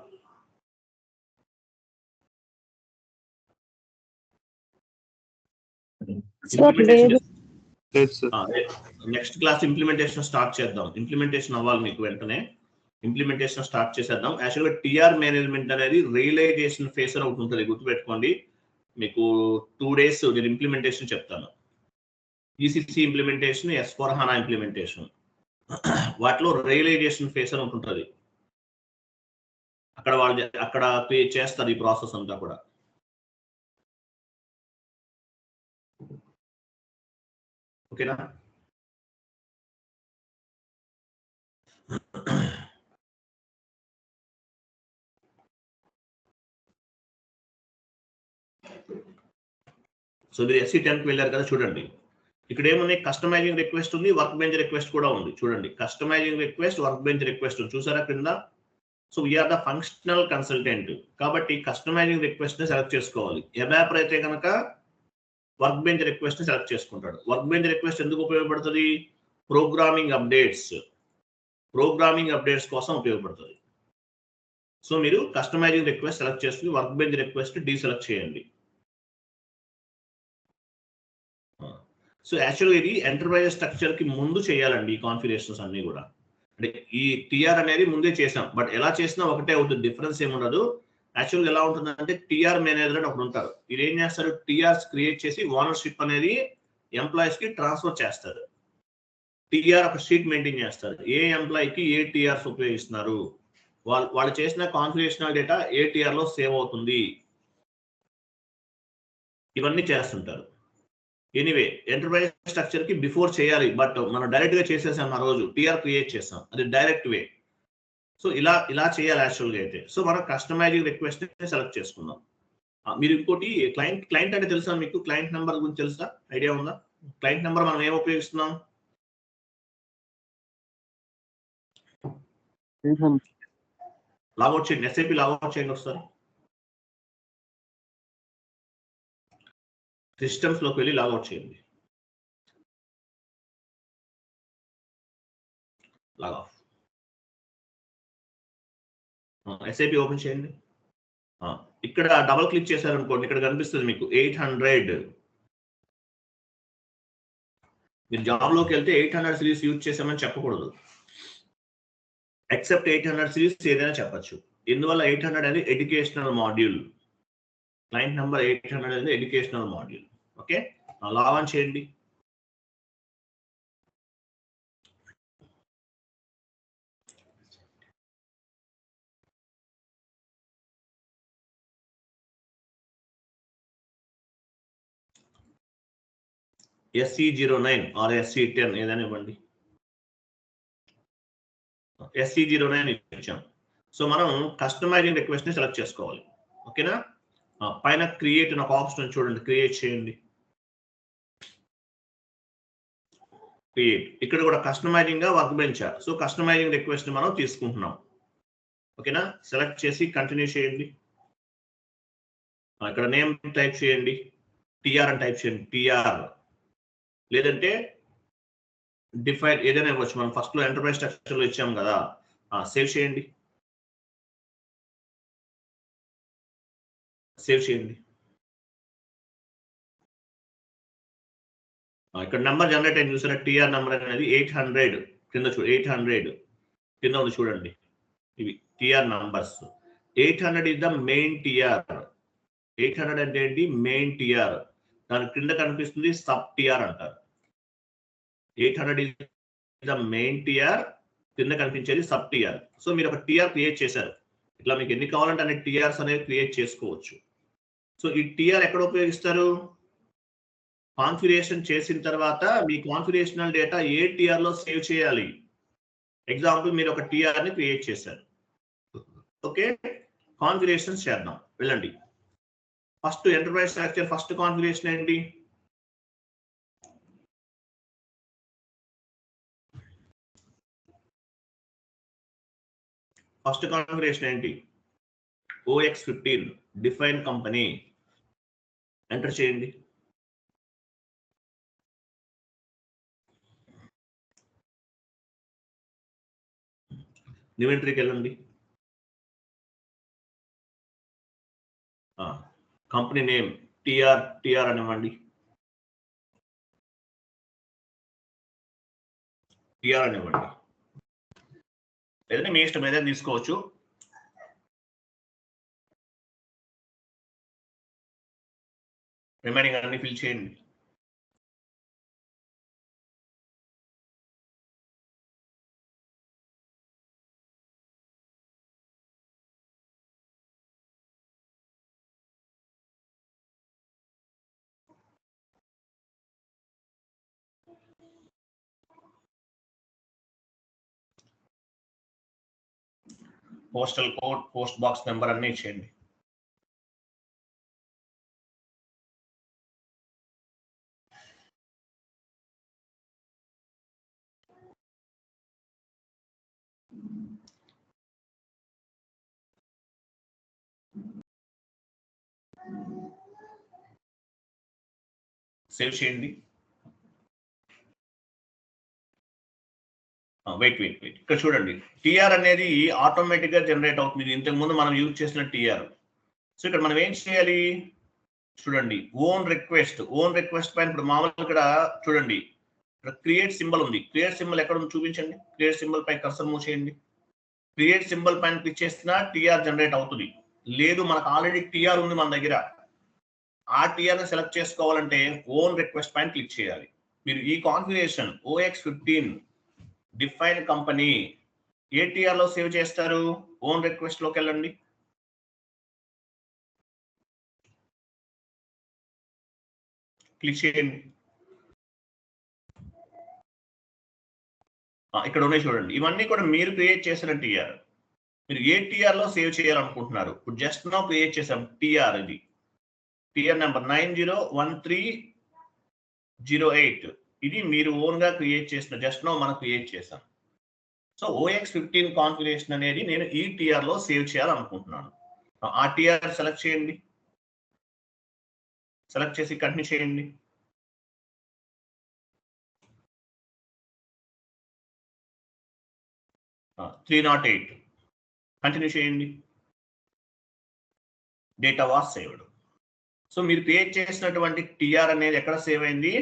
నెక్స్ట్ క్లాస్ ఇంప్లిమెంటేషన్ స్టార్ట్ చేద్దాం. ఇంప్లిమెంటేషన్ అవ్వాలి మీకు వెంటనే. ఇంప్లిమెంటేషన్ స్టార్ట్ చేసేద్దాం. యాక్చువల్గా టీఆర్ మేనేజ్మెంట్ అనేది రియలైజేషన్ ఫేస్ అని ఒకటి ఉంటుంది, గుర్తుపెట్టుకోండి. మీకు 2 days నేను ఇంప్లిమెంటేషన్ చెప్తాను. ECC implementation, S/4HANA implementation. వాటిలో రియలైజేషన్ ఫేస్ అని ఒకటి ఉంటుంది. అక్కడ వాళ్ళు అక్కడ పే చేస్తారు ఈ ప్రాసెస్ అంతా కూడా. ఓకేనా? సో మీరు SC10కి వెళ్ళారు కదా, చూడండి ఇక్కడ ఏమున్నాయి. కస్టమైజింగ్ రిక్వెస్ట్ ఉంది, వర్క్ బెంచ్ రిక్వెస్ట్ కూడా ఉంది. చూడండి customising request, workbench request చూసారా కింద. So we're the functional consultant కాబట్టి కస్టమైజింగ్ రిక్వెస్ట్ ని సెలెక్ట్ చేసుకోవాలి. ఎబాపర్ అయితే కనుక వర్క్ బెంచ్ రిక్వెస్ట్ ని సెలెక్ట్ చేసుకుంటాడు. వర్క్ బెంచ్ రిక్వెస్ట్ ఎందుకు ఉపయోగపడుతుంది? ప్రోగ్రామింగ్ అప్డేట్స్ కోసం ఉపయోగపడుతుంది. సో మీరు కస్టమైజింగ్ రిక్వెస్ట్ సెలెక్ట్ చేసుకుని వర్క్ బెంచ్ రిక్వెస్ట్ డీసెలెక్ట్ చేయండి. సో యాక్చువల్గా ఇది ఎంటర్ప్రైజ్ స్ట్రక్చర్ కి ముందు చేయాలండి ఈ కాన్ఫిగరేషన్స్ అన్ని కూడా. అంటే ఈ టీఆర్ అనేది ముందే చేసాం, బట్ ఎలా చేసినా ఒకటే అవుతుంది, డిఫరెన్స్ ఏముండదు. యాక్చువల్గా ఎలా ఉంటుందంటే టీఆర్ మేనేజర్ అని ఒకరు ఉంటారు. ఇది ఏం చేస్తారు, టీఆర్స్ క్రియేట్ చేసి ఓనర్షిప్ అనేది ఎంప్లాయీస్ కి ట్రాన్స్ఫర్ చేస్తారు. టీఆర్ ఒక షీట్ మెయింటైన్ చేస్తారు, ఏ ఎంప్లాయీకి ఏ టీఆర్స్ ఉపయోగిస్తున్నారు, వాళ్ళు చేసిన కాన్ఫిగరేషనల్ డేటా ఏ టీఆర్ లో సేవ్ అవుతుంది, ఇవన్నీ చేస్తుంటారు. ఎనీవే ఎంటర్ప్రైజ్ స్ట్రక్చర్ కి బిఫోర్ చేయాలి, బట్ మనం డైరెక్ట్ గా చేసేసాం. ఆ రోజు టీఆర్ క్రియేట్ చేస్తాం, అది డైరెక్ట్ వే. సో ఇలా చేయాలి యాక్చువల్గా అయితే. సో మనం కస్టమైజింగ్ రిక్వెస్ట్ సెలెక్ట్ చేసుకుందాం. మీరు ఇంకోటి క్లయింట్ అంటే తెలుసా మీకు? క్లయింట్ నెంబర్ గురించి తెలుసా? ఐడియా ఉందా? క్లయింట్ నెంబర్ మనం ఏం ఉపయోగిస్తున్నాం? లాగౌట్ చేయండి, SAP లాగౌట్ చేయండి ఒకసారి. సిస్టమ్స్ లోకి వెళ్ళి లాగౌట్ చేయండి. Log of. SAP ఓపెన్ చేయండి. ఇక్కడ డబుల్ క్లిక్ చేశారనుకోండి, ఇక్కడ కనిపిస్తుంది మీకు 800. మీరు జాబ్ లోకి వెళ్తే 800 సిరీస్ యూజ్ చేసామని చెప్పకూడదు. ఎక్సెప్ట్ 800 సిరీస్ ఏదైనా చెప్పచ్చు. ఇందువల్ల 800 అనేది ఎడ్యుకేషనల్ మాడ్యూల్. క్లయింట్ నెంబర్ 800 అనేది educational module. Okay, log on చేయండి. SC09 ఆర్ SC10 ఏదైనా ఇవ్వండి. SC09 ఇచ్చాం. సో మనం కస్టమైజింగ్ రిక్వెస్ట్ ని సెలెక్ట్ చేసుకోవాలి. ఓకేనా? పైన క్రియేట్ అని ఒక ఆప్షన్ చూడండి, క్రియేట్ చేయండి. క్రియేట్, ఇక్కడ కూడా కస్టమైజింగ్ గా work bench. So customizing request ని మనం తీసుకుంటున్నాం. ఓకేనా? సెలెక్ట్ చేసి కంటిన్యూ చేయండి. ఇక్కడ నేమ్ టైప్ చేయండి, టీఆర్ అని టైప్ చేయండి, టీఆర్. లేదంటే డిఫైన్ ఏదైనా ఇవ్వచ్చు. మనం ఫస్ట్ లో ఎంటర్ప్రైజ్ స్ట్రక్చర్ లో ఇచ్చాం కదా, సేవ్ చేయండి. సేవ్ చేయండి. ఇక్కడ నెంబర్ జనరేట్ అయింది చూసారా, టీఆర్ నెంబర్ అనేది 800 కింద 800 కింద ఉంది చూడండి, ఇవి TR numbers. 800 is the main TR. 800 అంటే ఏంటి? Main TR. దాని కింద కనిపిస్తుంది సబ్ టీఆర్ అంటారు. 800 ఇస్ ద మెయిన్ టీఆర్, కింద కనిపించేది సబ్ టీఆర్. సో మీరు ఒక టీఆర్ క్రియేట్ చేశారు. ఇట్లా మీకు ఎన్ని కావాలంటే అన్ని టీఆర్స్ అనేవి క్రియేట్ చేసుకోవచ్చు. సో ఈ టీఆర్ ఎక్కడ ఉపయోగిస్తారు? కాన్ఫిగరేషన్ చేసిన తర్వాత మీ కాన్ఫిగరేషనల్ డేటా ఏ టీఆర్ లో సేవ్ చేయాలి. ఎగ్జాంపుల్ మీరు ఒక టీఆర్ ని క్రియేట్ చేశారు. ఓకే, కాన్ఫిగరేషన్స్ చేద్దాం, వెళ్ళండి. First enterprise structure first configuration ఏంటి? ఫస్ట్ కాన్ఫిగరేషన్ ఏంటి? OX15 డిఫైన్ కంపెనీ ఎంటర్ చేయండి. ఇన్వెంటరీకి వెళ్ళండి. కంపెనీ నేమ్ టిఆర్ అనివ్వండి. టిఆర్ అనివ్వండి, ఏదైనా మీ ఇష్టం ఏదైనా తీసుకోవచ్చు. రిమైనింగ్ అన్ని ఫిల్ చేయండి. Postal code, post box number అన్ని ఇచ్చేయండి. సేవ్ చేయండి. వెయిట్ ఇక్కడ చూడండి, టీఆర్ అనేది ఆటోమేటిక్ గా జనరేట్ అవుతుంది. ఇంతకు ముందు మనం యూజ్ చేసిన టీఆర్. సో ఇక్కడ మనం ఏం చేయాలి చూడండి, ఓన్ రిక్వెస్ట్ పైన ఇప్పుడు మామూలు ఇక్కడ చూడండి, ఇక్కడ క్రియేట్ సింబల్ ఉంది. క్రియేట్ సింబల్ ఎక్కడ ఉంది చూపించండి. క్రియేట్ సింబల్ పై కర్సర్ మూవ్ చేయండి. క్రియేట్ సింబల్ పైన క్లిక్ చేసినా టీఆర్ జనరేట్ అవుతుంది. లేదు మనకు ఆల్రెడీ టీఆర్ ఉంది మన దగ్గర, ఆ టీఆర్ ని సెలెక్ట్ చేసుకోవాలంటే ఓన్ రిక్వెస్ట్ పైన క్లిక్ చేయాలి. మీరు ఈ configuration OX15 define company ATR లో సేవ్ చేస్తారు. ఓన్ రిక్వెస్ట్ లోకి వెళ్ళండి. క్లిక్ చేయండి. ఇక్కడ ఉన్నాయి చూడండి, ఇవన్నీ కూడా మీరు క్రియేట్ చేసిన టీఆర్. మీరు ఏ టీఆర్ లో సేవ్ చేయాలనుకుంటున్నారు. ఇప్పుడు జస్ట్ నో క్రియేట్ చేసాం టీఆర్. ఇది టీఆర్ నెంబర్ 901308. ఇది మీరు ఓన్ గా క్రియేట్ చేసిన, జస్ట్ నో మనం క్రియేట్ చేసాం. సో OX15 కాన్ఫిగరేషన్ అనేది నేను ఈ టీఆర్ లో సేవ్ చేయాలనుకుంటున్నాను. ఆ టీఆర్ సెలెక్ట్ చేయండి. సెలెక్ట్ చేసి కంటిన్యూ చేయండి. ఆ 308 కంటిన్యూ చేయండి. Data was saved. సో మీరు క్రియేట్ చేసినటువంటి టీఆర్ అనేది ఎక్కడ సేవ్ అయింది?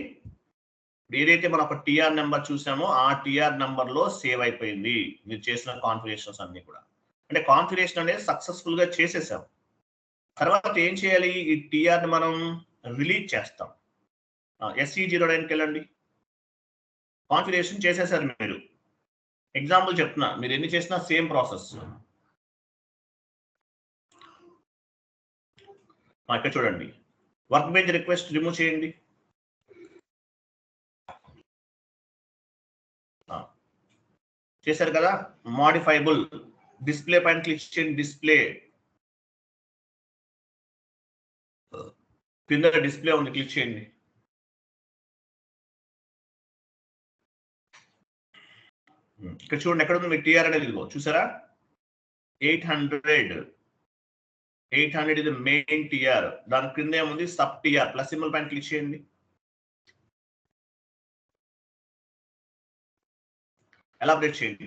ఏదైతే మనం ఒక టీఆర్ నెంబర్ చూసామో ఆ టీఆర్ నెంబర్ లో సేవ్ అయిపోయింది. మీరు చేసిన కాన్ఫిగరేషన్స్ అన్ని కూడా, అంటే కాన్ఫిగరేషన్ అనేది సక్సెస్ఫుల్ గా చేసేసాం. తర్వాత ఏం చేయాలి? ఈ టీఆర్ ని మనం రిలీజ్ చేస్తాం. SE09కి వెళ్ళండి. కాన్ఫిగరేషన్ చేసేసారు మీరు. ఎగ్జాంపుల్ చెప్తున్నా, మీరు ఎన్ని చేసినా సేమ్ ప్రాసెస్. ఇక్కడ చూడండి, వర్క్ బెంచ్ రిక్వెస్ట్ రిమూవ్ చేయండి. చేశారు కదా. మాడిఫైబుల్ డిస్ప్లే పైన క్లిక్ చేయండి. డిస్ప్లే కింద డిస్ప్లే ఉంది, క్లిక్ చేయండి. ఇక్కడ చూడండి, ఎక్కడ ఉంది మీకు టీఆర్ అనేది. ఇదిగో చూసారా, 800 ఇది మెయిన్ టీఆర్. దాని కింద ఏముంది? Sub TR. ప్లస్ సింబల్ పైన క్లిక్ చేయండి. ఎలాబరేట్ చేయండి.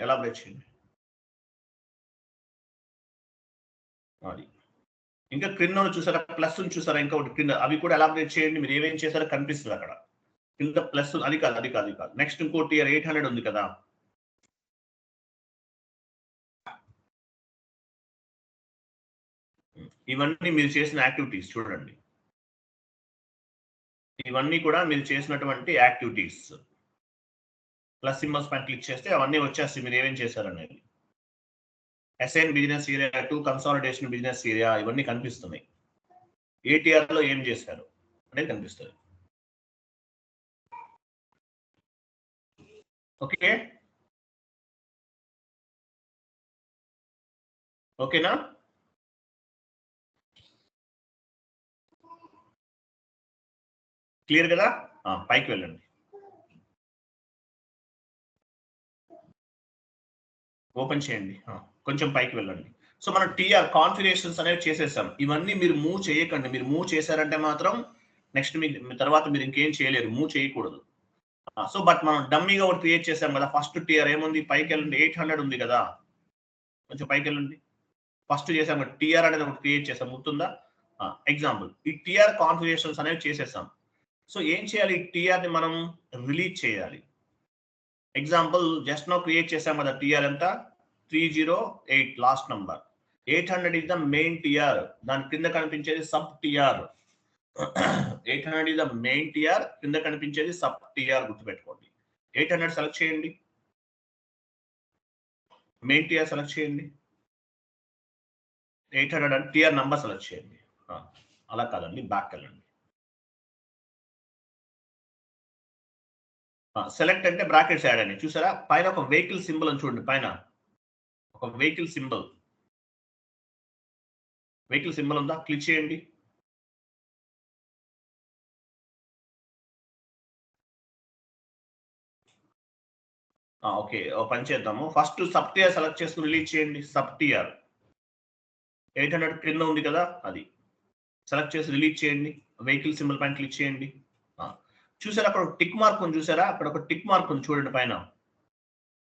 అది ఇంకా క్రింద చూసారా, ప్లస్ చూసారా, ఇంకొకటి క్రింద, అవి కూడా ఎలాబరేట్ చేయండి. మీరు ఏమేం చేశారో కనిపిస్తుంది అక్కడ. కింద ప్లస్ అది కాదు నెక్స్ట్ ఇంకో టియర్ 800 ఉంది కదా, ఇవన్నీ మీరు చేసిన యాక్టివిటీస్ చూడండి, ఇవన్నీ కూడా మీరు చేసినటువంటి యాక్టివిటీస్. ప్లస్ సింబల్స్ పైన క్లిక్ చేస్తే అవన్నీ వచ్చేస్తాయి మీరు ఏమేం చేశారనేది. Assign business area to consolidation business area ఇవన్నీ కనిపిస్తున్నాయి. ఏటీఆర్ లో ఏం చేశారు అనేది కనిపిస్తుంది. ఓకే ఓకేనా? క్లియర్ కదా? పైకి వెళ్ళండి, ఓపెన్ చేయండి, కొంచెం పైకి వెళ్ళండి. సో మనం టీఆర్ కాన్ఫిగరేషన్స్ అనేవి చేసేసాం. ఇవన్నీ మీరు మూవ్ చేయకండి. మీరు మూవ్ చేశారంటే మాత్రం నెక్స్ట్ మీ తర్వాత మీరు ఇంకేం చేయలేరు, మూవ్ చేయకూడదు. సో బట్ మనం డమ్మీగా ఒకటి క్రియేట్ చేసాం కదా. ఫస్ట్ టియర్ ఏముంది, పైకి వెళ్ళండి, 800 ఉంది కదా, కొంచెం పైకి వెళ్ళండి. ఫస్ట్ చేసాం టిఆర్ అనేది ఒకటి క్రియేట్ చేసాం, గుర్తుందా? ఎగ్జాంపుల్ ఈ టిఆర్ కాన్ఫిగరేషన్స్ అనేవి చేసేసాం. సో ఏం చేయాలి, టిఆర్ ని మనం రిలీజ్ చేయాలి. ఎగ్జాంపుల్ జస్ట్ నో క్రియేట్ చేసాం కదా, టిఆర్ ఎంత 308 last number, 800 is the main TR, దాని కింద కనిపించేది sub TR. 800 is the main TR, కింద కనిపించేది సబ్ టిఆర్, గుర్తుపెట్టుకోండి. 800 సెలెక్ట్ చేయండి, మెయిన్ టిఆర్ సెలెక్ట్ చేయండి, 800 అని టిఆర్ నంబర్ సెలెక్ట్ చేయండి. అలా కాదండి, బ్యాక్ వెళ్ళండి. సెలెక్ట్ అంటే బ్రాకెట్స్ యాడ్ అని చూసారా, పైన ఒక వెహికల్ సింబల్ అని చూడండి, పైన ఒక వెహికల్ సింబల్ ఉందా, క్లిక్ చేయండి. ఓకే, పని చేద్దాము. ఫస్ట్ సబ్ టిఆర్ సెలెక్ట్ చేసుకుని రిలీజ్ చేయండి. సబ్ టిఆర్ 800 క్రింద ఉంది కదా, అది సెలెక్ట్ చేసి రిలీజ్ చేయండి. వెహికల్ సింబల్ పైన క్లిక్ చేయండి. చూసారా అక్కడ ఒక టిక్ మార్క్ ఉంది, చూసారా అక్కడ ఒక టిక్ మార్క్ ఉంది చూడండి పైన.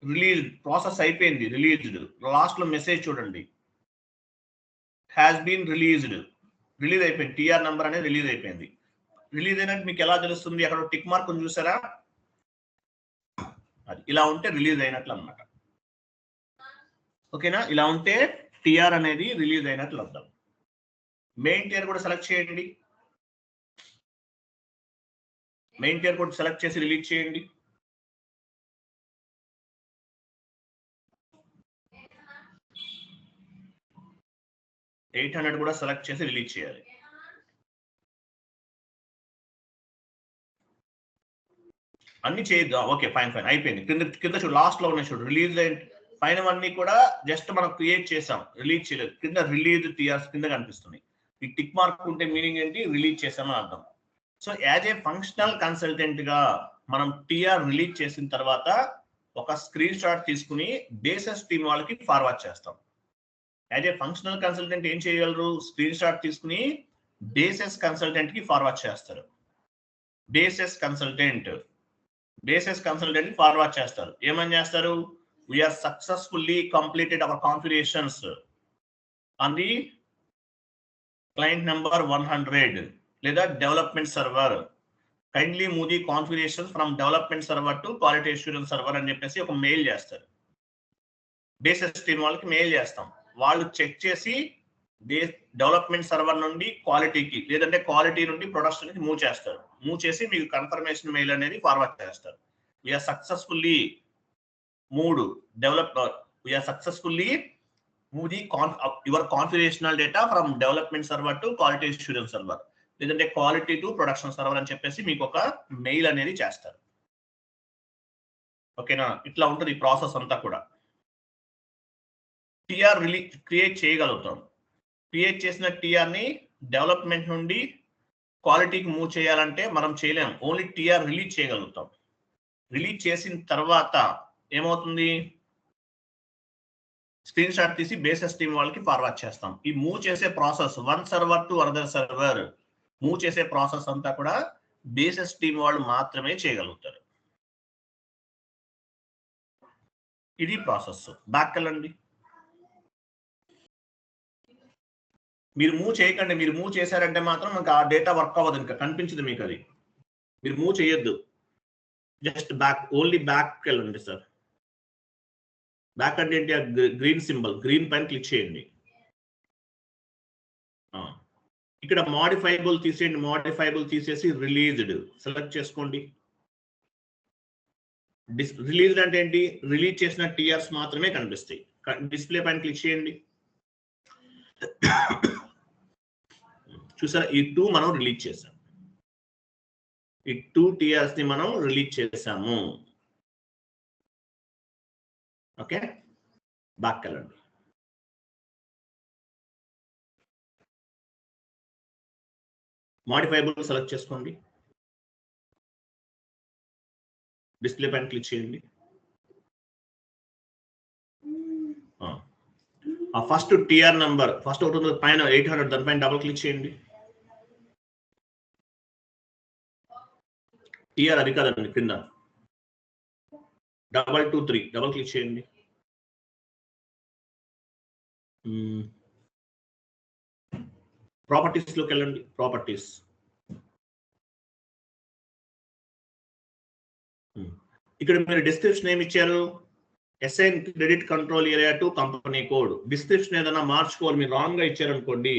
రిలీజ్ ప్రాసెస్ అయిపోయింది, రిలీజ్డ్. లాస్ట్ లో మెసేజ్ చూడండి, హ్యాస్ బీన్ రిలీజ్డ్. రిలీజ్ అయిపోయింది, టిఆర్ నంబర్ అనేది రిలీజ్ అయిపోయింది. రిలీజ్ అయినట్టు మీకు ఎలా తెలుస్తుంది, అక్కడ టిక్ మార్క్ ఉంది చూసారా, అది ఇలా ఉంటే రిలీజ్ అయినట్లు అన్నమాట. ఓకేనా? ఇలా ఉంటే టిఆర్ అనేది రిలీజ్ అయినట్లు అర్థం. మెయిన్ టిఆర్ కూడా సెలెక్ట్ చేయండి, మెయిన్ టిఆర్ కూడా సెలెక్ట్ చేసి రిలీజ్ చేయండి. $800 కూడా సెలెక్ట్ చేసి రిలీజ్ చేయాలి. అన్ని చేద్దాం. ఓకే, ఫైన్ అయిపోయింది. కింద చూడు, లాస్ట్ లో ఉన్నాయి చూడు, రిలీజ్ పైన అన్ని కూడా జస్ట్ మనం క్రియేట్ చేసాం, రిలీజ్ చేయలేదు. కింద రిలీజ్ టిఆర్స్ కింద కనిపిస్తున్నాయి. ఈ టిక్ మార్క్ ఉంటే మీనింగ్ ఏంటి, రిలీజ్ చేసామని అర్థం. So as a functional consultant గా మనం టిఆర్ రిలీజ్ చేసిన తర్వాత ఒక స్క్రీన్ షాట్ తీసుకుని బేసెస్ టీమ్ వాళ్ళకి ఫార్వర్డ్ చేస్తాం. యాజ్ ఏ ఫంక్షనల్ కన్సల్టెంట్ ఏం చేయగలరు, స్క్రీన్ షాట్ తీసుకుని బేసెస్ కన్సల్టెంట్ కి ఫార్వర్డ్ చేస్తారు. బేసెస్ కన్సల్టెంట్ కి ఫార్వర్డ్ చేస్తారు. ఏమని చేస్తారు, we are successfully completed our configurations on the client number 100 లేదా development server, kindly move the configurations from development server to quality assurance server అని చెప్పేసి ఒక మెయిల్ చేస్తారు. బేసెస్ టీమ్ వాళ్ళకి మెయిల్ చేస్తాం, వాళ్ళు చెక్ చేసి డెవలప్మెంట్ సర్వర్ నుండి క్వాలిటీకి లేదంటే క్వాలిటీ నుండి ప్రొడక్షన్ కి మూవ్ చేస్తారు. మూవ్ చేసి మీకు కన్ఫర్మేషన్ మెయిల్ అనేది ఫార్వర్డ్ చేస్తారు. We're successfully move the your configurational data from development server to quality assurance server లేదంటే క్వాలిటీ టు ప్రొడక్షన్ సర్వర్ అని చెప్పేసి మీకు ఒక మెయిల్ అనేది చేస్తారు. ఓకేనా? ఇట్లా ఉంటుంది ఈ ప్రాసెస్ అంతా కూడా. టిఆర్ క్రియేట్ చేయగలుగుతాం. క్రియేట్ చేసిన టిఆర్ ని డెవలప్మెంట్ నుండి క్వాలిటీకి మూవ్ చేయాలంటే మనం చేయలేం, ఓన్లీ టిఆర్ రిలీజ్ చేయగలుగుతాం. రిలీజ్ చేసిన తర్వాత ఏమవుతుంది, స్క్రీన్ షాట్ తీసి బేసెస్ టీమ్ వాళ్ళకి ఫార్వర్డ్ చేస్తాం. ఈ మూవ్ చేసే process one server to another server move చేసే ప్రాసెస్ అంతా కూడా బేసెస్ టీమ్ వాళ్ళు మాత్రమే చేయగలుగుతారు. ఇది ప్రాసెస్. బ్యాక్ వెళ్ళండి. మీరు మూవ్ చేయకండి. మీరు మూవ్ చేశారంటే మాత్రం మనకు ఆ డేటా వర్క్ అవ్వదు, ఇంకా కనిపించదు మీకు. అది మీరు మూవ్ చేయొద్దు. జస్ట్ బ్యాక్, ఓన్లీ బ్యాక్ వెళ్ళండి సార్. బ్యాక్ అంటే ఏంటి? గ్రీన్ సింబల్, గ్రీన్ పైన క్లిక్ చేయండి. ఇక్కడ మోడిఫైబుల్ తీసేయండి, మోడిఫైబుల్ తీసేసి రిలీజ్డ్ సెలెక్ట్ చేసుకోండి. రిలీజ్డ్ అంటే ఏంటి? రిలీజ్ చేసిన టీఆర్స్ మాత్రమే కనిపిస్తాయి. డిస్ప్లే పైన క్లిక్ చేయండి. చూసారా, ఈ 2 మనం రిలీజ్ చేసాం. ఈ 2 టీఆర్స్ ని మనం రిలీజ్ చేసాము. ఓకే, బ్యాక్ వెళ్ళండి. మోడిఫైబుల్ సెలెక్ట్ చేసుకోండి. డిస్ప్లే పైన క్లిక్ చేయండి. ఆ ఫస్ట్ టిఆర్ నంబర్, ఫస్ట్ ఒకటి ఉంది పైన 800, దానిపైన డబుల్ క్లిక్ చేయండి. టిఆర్ అది కాదండి, కింద 223 డబుల్ క్లిక్ చేయండి. ప్రాపర్టీస్ లోకి వెళ్ళండి. ప్రాపర్టీస్, ఇక్కడ మీరు డిస్క్రిప్షన్ ఏమి ఇచ్చారు? Assign credit control area to company code. Description ఏదైనా మార్చుకోవాలి, మీరు రాంగ్ గా ఇచ్చారనుకోండి,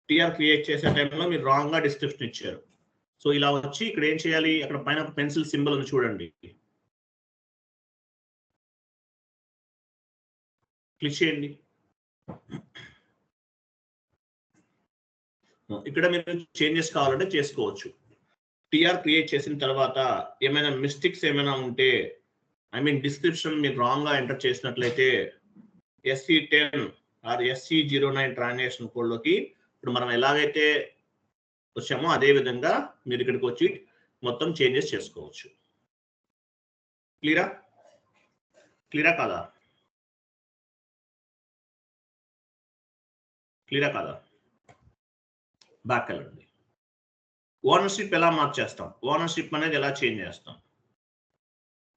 టిఆర్ క్రియేట్ చేసే టైంలో మీరు రాంగ్ గా డిస్క్రిప్షన్ ఇచ్చారు. సో ఇలా వచ్చి ఇక్కడ ఏం చేయాలి? అక్కడ పైన పెన్సిల్ సింబల్ ఉంది చూడండి, క్లిక్ చేయండి. ఇక్కడ మీరు చేంజెస్ కావాలంటే చేసుకోవచ్చు. టిఆర్ క్రియేట్ చేసిన తర్వాత ఏమైనా మిస్టేక్స్ ఏమైనా ఉంటే, ఐ మీన్ డిస్క్రిప్షన్ మీరు రాంగ్ గా ఎంటర్ చేసినట్లయితే SC10 are SC09 transaction code లోకి ఇప్పుడు మనం ఎలాగైతే వచ్చామో అదే విధంగా మీరు ఇక్కడికి వచ్చి మొత్తం చేంజెస్ చేసుకోవచ్చు. క్లియరా? క్లియరా కాదా? క్లియరా కాదా? బ్యాక్ వెళ్ళండి. ఓనర్షిప్ ఎలా మార్చేస్తాం? ఓనర్షిప్ అనేది ఎలా చేంజ్ చేస్తాం?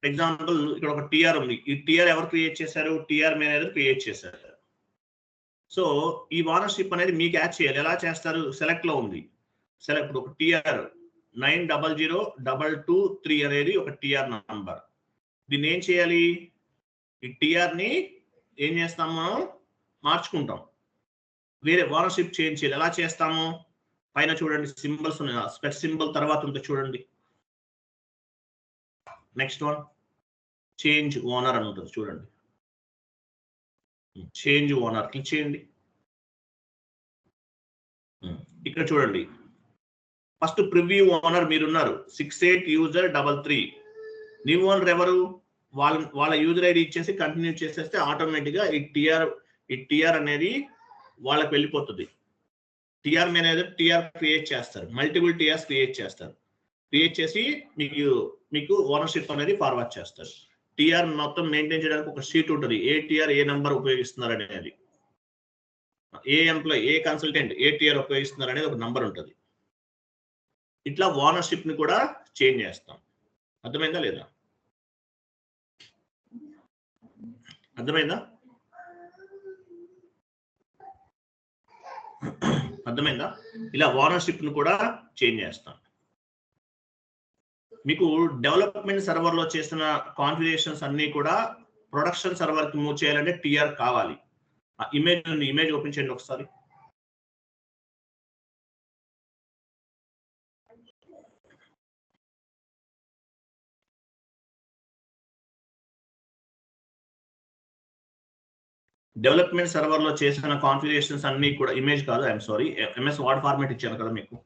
ఎగ్జాంపుల్, ఇక్కడ ఒక టిఆర్ ఉంది. ఈ టిఆర్ ఎవరు క్రియేట్ చేశారు? టిఆర్ మేనేజర్ క్రియేట్ చేశారు. సో ఈ ఓనర్షిప్ అనేది మీకు యాడ్ చేయాలి. ఎలా చేస్తారు? సెలెక్ట్ లో ఉంది. సెలెక్ట్ ఒక టిఆర్ 900223 అనేది ఒక టిఆర్ నంబర్. దీన్ని ఏం చేయాలి? ఈ టిఆర్ ని ఏం చేస్తాము? మనం మార్చుకుంటాం, వేరే ఓనర్షిప్ చేంజ్ చేయాలి. ఎలా చేస్తాము? పైన చూడండి సింబల్స్ ఉన్నాయి, స్పెట్ సింబల్ తర్వాత ఉంటుంది చూడండి. నెక్స్ట్ వన్ చేంజ్ ఓనర్ అని ఉంటుంది చూడండి. చేంజ్ ఓనర్ క్లిక్ చేయండి. ఇక్కడ చూడండి, ఫస్ట్ ప్రివ్యూ ఓనర్ మీరున్నారు 68 user 33. న్యూ ఓనర్ ఎవరు? వాళ్ళ యూజర్ ఐడి ఇచ్చేసి కంటిన్యూ చేసేస్తే ఆటోమేటిక్ గా ఈ టిఆర్ అనేది వాళ్ళకి వెళ్ళిపోతుంది. టిఆర్ మేనేజర్ టిఆర్ క్రియేట్ చేస్తారు, మల్టిపుల్ టిఆర్స్ క్రియేట్ చేస్తారు. క్రియేట్ చేసి మీకు ఓనర్షిప్ అనేది ఫార్వర్డ్ చేస్తారు. టిఆర్ మొత్తం మెయింటైన్ చేయడానికి ఒక షీట్ ఉంటుంది, ఏ టిఆర్ ఏ నంబర్ ఉపయోగిస్తున్నారు అనేది, ఏ ఎంప్లాయ్ ఏ కన్సల్టెంట్ ఏ టిఆర్ ఉపయోగిస్తున్నారు అనేది ఒక నంబర్ ఉంటుంది. ఇట్లా ఓనర్షిప్ ని కూడా చేంజ్ చేస్తాం. అర్థమైందా లేదా? అర్థమైందా? అర్థమైందా? ఇలా ఓనర్షిప్ ని కూడా చేంజ్ చేస్తాం. మీకు డెవలప్మెంట్ సర్వర్ లో చేసిన కాన్ఫిగరేషన్స్ అన్ని కూడా ప్రొడక్షన్ సర్వర్ కి మూవ్ చేయాలంటే టిఆర్ కావాలి. ఇమేజ్ ఓపెన్ చేయండి ఒకసారి. డెవలప్మెంట్ సర్వర్ లో చేసిన కాన్ఫిగరేషన్స్ అన్ని కూడా ఇమేజ్ కాదు, I'm sorry, MS word format ఇచ్చాను కదా మీకు.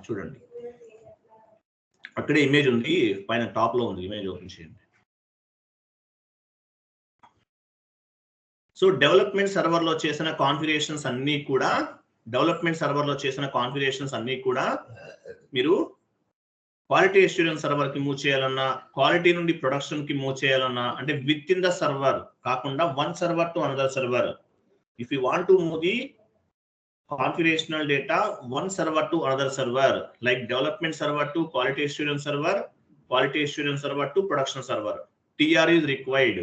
చూడండి అక్కడే ఇమేజ్ ఉంది, పైన టాప్ లో ఉంది, ఇమేజ్ ఓపెన్ చేయండి. సో డెవలప్మెంట్ సర్వర్ లో చేసిన కాన్ఫిగరేషన్స్ అన్ని కూడా మీరు క్వాలిటీ అష్యూరెన్స్ సర్వర్ కి మూవ్ చేయాలన్నా, క్వాలిటీ నుండి ప్రొడక్షన్ కి మూవ్ చేయాలన్నా, అంటే విత్ ఇన్ ద సర్వర్ కాకుండా one server to another server. If you want to move the configurational data one server to another server, like development server to quality assurance server to production server, TR is required,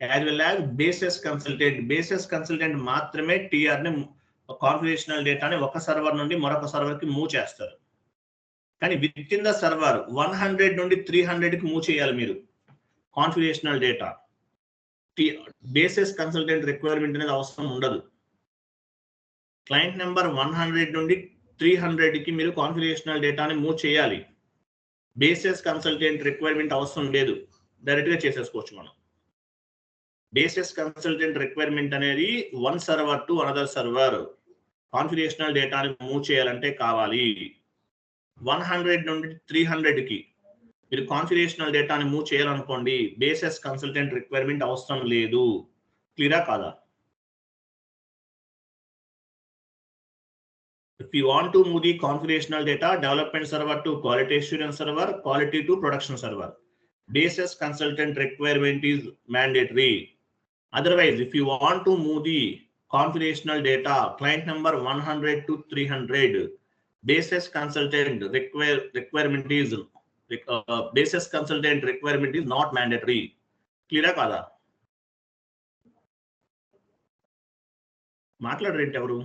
as well as basis consultant మాత్రమే TR ని configurational డేటాని ఒక server నుండి మరొక సర్వర్కి move చేస్తారు. కానీ with in the server 100 నుండి 300కి move చేయాలి మీరు configurational data. Basis consultant requirement అనేది అవసరం ఉండదు. క్లయింట్ నెంబర్ 100 నుండి 300కి మీరు కాన్ఫిగరేషనల్ డేటాని మూవ్ చేయాలి. బేసిస్ కన్సల్టెంట్ రిక్వైర్మెంట్ అవసరం లేదు, డైరెక్ట్గా చేసేసుకోవచ్చు మనం. బేసిస్ కన్సల్టెంట్ రిక్వైర్మెంట్ అనేది one server to another server configurational డేటాని మూవ్ చేయాలంటే కావాలి. 100 నుండి 300కి మీరు కాన్ఫిగరేషనల్ డేటాని మూవ్ చేయాలనుకోండి, బేసిస్ కన్సల్టెంట్ రిక్వైర్మెంట్ అవసరం లేదు. క్లియరా కాదా? If you want to move the configurational data, development server to quality assurance server, quality to production server, basis consultant requirement is mandatory. Otherwise, if you want to move the configurational data, client number 100 to 300, basis consultant requirement is basis consultant requirement is not mandatory. Clear kada? మాట్లాడరేంటి ఎవరు?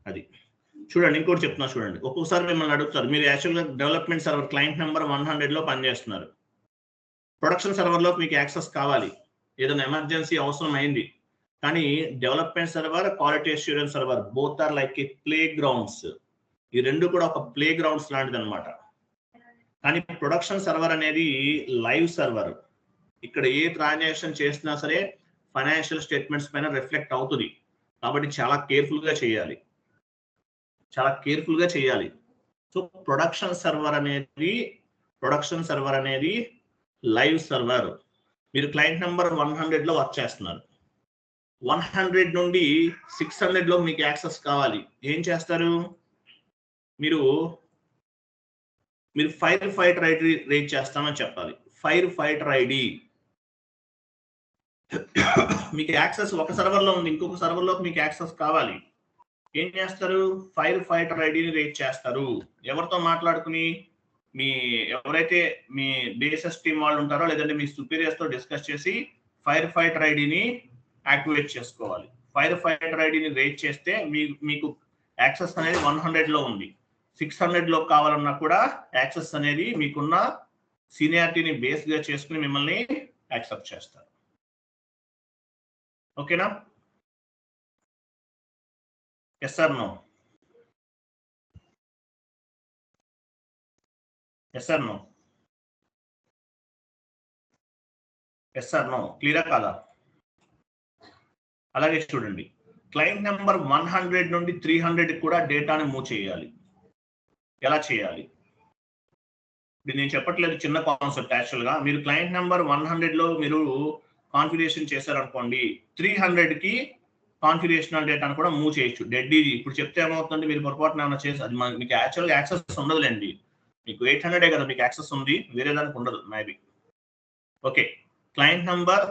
అది చూడండి, ఇంకోటి చెప్తున్నా చూడండి. ఒక్కొక్కసారి మిమ్మల్ని అడుగుతారు, మీరు యాక్చువల్గా డెవలప్మెంట్ సర్వర్ క్లయింట్ నెంబర్ 100లో పనిచేస్తున్నారు. ప్రొడక్షన్ సర్వర్లో మీకు యాక్సెస్ కావాలి, ఏదైనా ఎమర్జెన్సీ అవసరం అయింది. కానీ development server, quality assurance server both are like a playgrounds. ఈ రెండు కూడా ఒక ప్లే గ్రౌండ్స్ లాంటిది అనమాట. కానీ ప్రొడక్షన్ సర్వర్ అనేది లైవ్ సర్వర్. ఇక్కడ ఏ ట్రాన్సాక్షన్ చేసినా సరే ఫైనాన్షియల్ స్టేట్మెంట్స్ పైన రిఫ్లెక్ట్ అవుతుంది. కాబట్టి చాలా కేర్ఫుల్గా చేయాలి. సో ప్రొడక్షన్ సర్వర్ అనేది లైవ్ సర్వర్. మీరు క్లయింట్ నెంబర్ 100లో వర్క్ చేస్తున్నారు. 100 నుండి 600లో మీకు యాక్సెస్ కావాలి. ఏం చేస్తారు? మీరు ఫైర్ ఫైటర్ ఐడి రేట్ చేస్తామని చెప్పాలి. ఫైర్ ఫైటర్ ఐడి మీకు యాక్సెస్ ఒక సర్వర్లో ఉంది, ఇంకొక సర్వర్లోకి మీకు యాక్సెస్ కావాలి. ఏం చేస్తారు? ఫైర్ ఫైటర్ ఐడిని రేట్ చేస్తారు. ఎవరితో మాట్లాడుకుని? ఎవరైతే మీ బేసిస్ టీమ్ వాళ్ళు ఉంటారో లేదంటే మీ సుపీరియర్స్ తో డిస్కస్ చేసి ఫైర్ ఫైటర్ ఐడిని యాక్టివేట్ చేసుకోవాలి. ఫైర్ ఫైటర్ ఐడిని రేట్ చేస్తే మీకు యాక్సెస్ అనేది 100లో ఉంది. 600లో కావాలన్నా కూడా యాక్సెస్ అనేది మీకున్న సీనియారిటీని బేస్గా చేసుకుని మిమ్మల్ని యాక్సెప్ట్ చేస్తారు. ఓకేనా? Yes or no? Yes or no? Yes or no? క్లియరా కాదా? అలాగే చూడండి, క్లయింట్ నెంబర్ 100 నుండి 300 కూడా డేటాని మూవ్ చేయాలి. ఎలా చేయాలి? ఇది నేను చెప్పట్లేదు, చిన్న కాన్సెప్ట్. యాక్చువల్గా మీరు క్లయింట్ నెంబర్ 100లో మీరు కాన్ఫిగరేషన్ చేశారనుకోండి, 300కి కాన్ఫిగరేషనల్ డేటాను కూడా మూవ్ చేయొచ్చు. Dead easy. ఇప్పుడు చెప్తే ఏమవుతుందంటే మీరు పొరపాటున ఏమైనా చేసి అది మీకు యాక్చువల్గా యాక్సెస్ ఉండదులేండి. మీకు 800 కదా మీకు యాక్సెస్ ఉంది, వేరే దానికి ఉండదు మేబీ. ఓకే, క్లయింట్ నెంబర్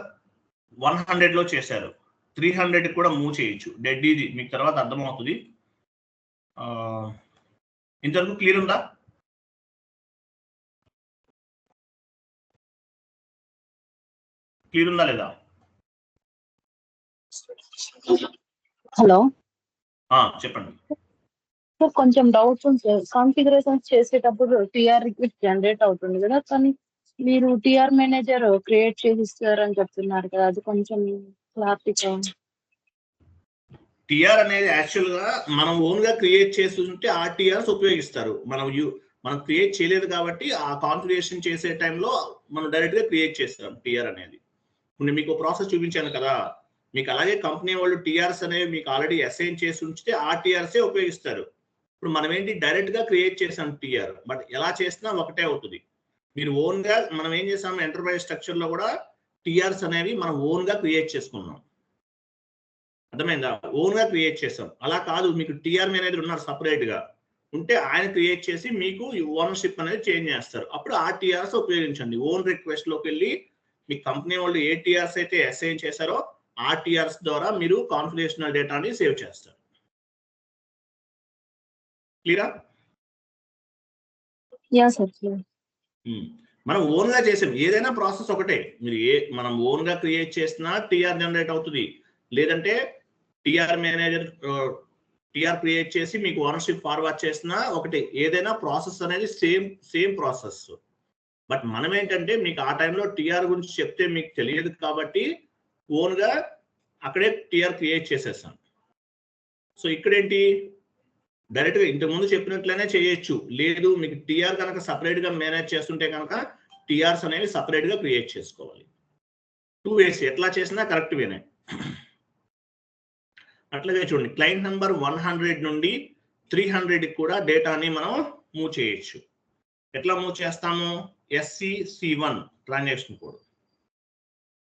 100లో చేశారు, 300 కూడా మూవ్ చేయొచ్చు. డెడ్ ఈజీ, మీకు తర్వాత అర్థమవుతుంది. ఇంతవరకు క్లియర్ ఉందా? క్లియర్ ఉందా లేదా? హలో చెప్పండి సార్, కొంచెం డౌట్స్ ఉంది సార్. కాన్ఫిగరేషన్స్ చేసేటప్పుడు టిఆర్ రిక్వెస్ట్ జనరేట్ అవుతుంది కదా, కానీ మీరు టిఆర్ మేనేజర్ క్రియేట్ చేసి ఇస్తారని చెప్తున్నారు కదా, అది కొంచెం క్లారిటీగా. టిఆర్ అనేది యాక్చువల్ గా మనం ఓన్ గా క్రియేట్ చేసి ఉంటే ఆ టిఆర్స్ ఉపయోగిస్తారు. మనం క్రియేట్ చేయలేదు కాబట్టి ఆ కాన్ఫిగరేషన్ చేసే టైంలో మనం డైరెక్ట్ గా క్రియేట్ చేస్తాం టిఆర్ అనేది. ఇప్పుడు మీకు ప్రాసెస్ చూపించాను కదా, మీకు అలాగే కంపెనీ వాళ్ళు టిఆర్స్ అనేవి మీకు ఆల్రెడీ అసైన్ చేసి ఉంచితే ఆ టిఆర్సే ఉపయోగిస్తారు. ఇప్పుడు మనం ఏంటి డైరెక్ట్ గా క్రియేట్ చేసాం టిఆర్, బట్ ఎలా చేసినా ఒకటే అవుతుంది. మీరు ఓన్ గా మనం ఏం చేసాం, ఎంటర్ప్రైజ్ స్ట్రక్చర్ లో కూడా టిఆర్స్ అనేవి మనం ఓన్ గా క్రియేట్ చేసుకున్నాం. అర్థమైందా? ఓన్ గా క్రియేట్ చేసాం. అలా కాదు, మీకు టిఆర్ మేనేజర్ ఉన్నారు సపరేట్ గా, ఉంటే ఆయన క్రియేట్ చేసి మీకు ఓనర్షిప్ అనేది చేంజ్ చేస్తారు. అప్పుడు ఆ టిఆర్స్ ఉపయోగించండి. ఓన్ రిక్వెస్ట్ లోకి వెళ్ళి మీ కంపెనీ వాళ్ళు ఏ టిఆర్స్ అయితే అసైన్ చేశారో ఆ టిఆర్స్ ద్వారా మీరు కాన్ఫిగరేషనల్ డేటాని సేవ్ చేస్తారు. క్లియరా? Yeah sir. మనం ఓన్ గా చేసాం, ఏదైనా ప్రాసెస్ ఒకటే. మీరు మనం ఓన్ గా క్రియేట్ చేసినా టీఆర్ జనరేట్ అవుతుంది, లేదంటే టీఆర్ మేనేజర్ టీఆర్ క్రియేట్ చేసి మీకు ఓనర్షిప్ ఫార్వర్డ్ చేసినా ఒకటి. ఏదైనా ప్రాసెస్ అనేది సేమ్ ప్రాసెస్. బట్ మనం ఏంటంటే మీకు ఆ టైంలో టీఆర్ గురించి చెప్తే మీకు తెలియదు కాబట్టి ఓన్ గా అక్కడే టీఆర్ క్రియేట్ చేసేస్తాం. సో ఇక్కడేంటి, డైరెక్ట్ గా ఇంతకుముందు చెప్పినట్లనే చేయొచ్చు. లేదు మీకు టీఆర్ కనుక సపరేట్ గా మేనేజ్ చేస్తుంటే కనుక టీఆర్స్ అనేవి సపరేట్ గా క్రియేట్ చేసుకోవాలి. 2 ways, ఎట్లా చేసినా కరెక్ట్ వేనే. అట్లాగే చూడండి, క్లయింట్ నెంబర్ 100 నుండి 300 కూడా డేటాని మనం మూవ్ చేయొచ్చు. ఎట్లా మూవ్ చేస్తాము? SCC1 transaction code.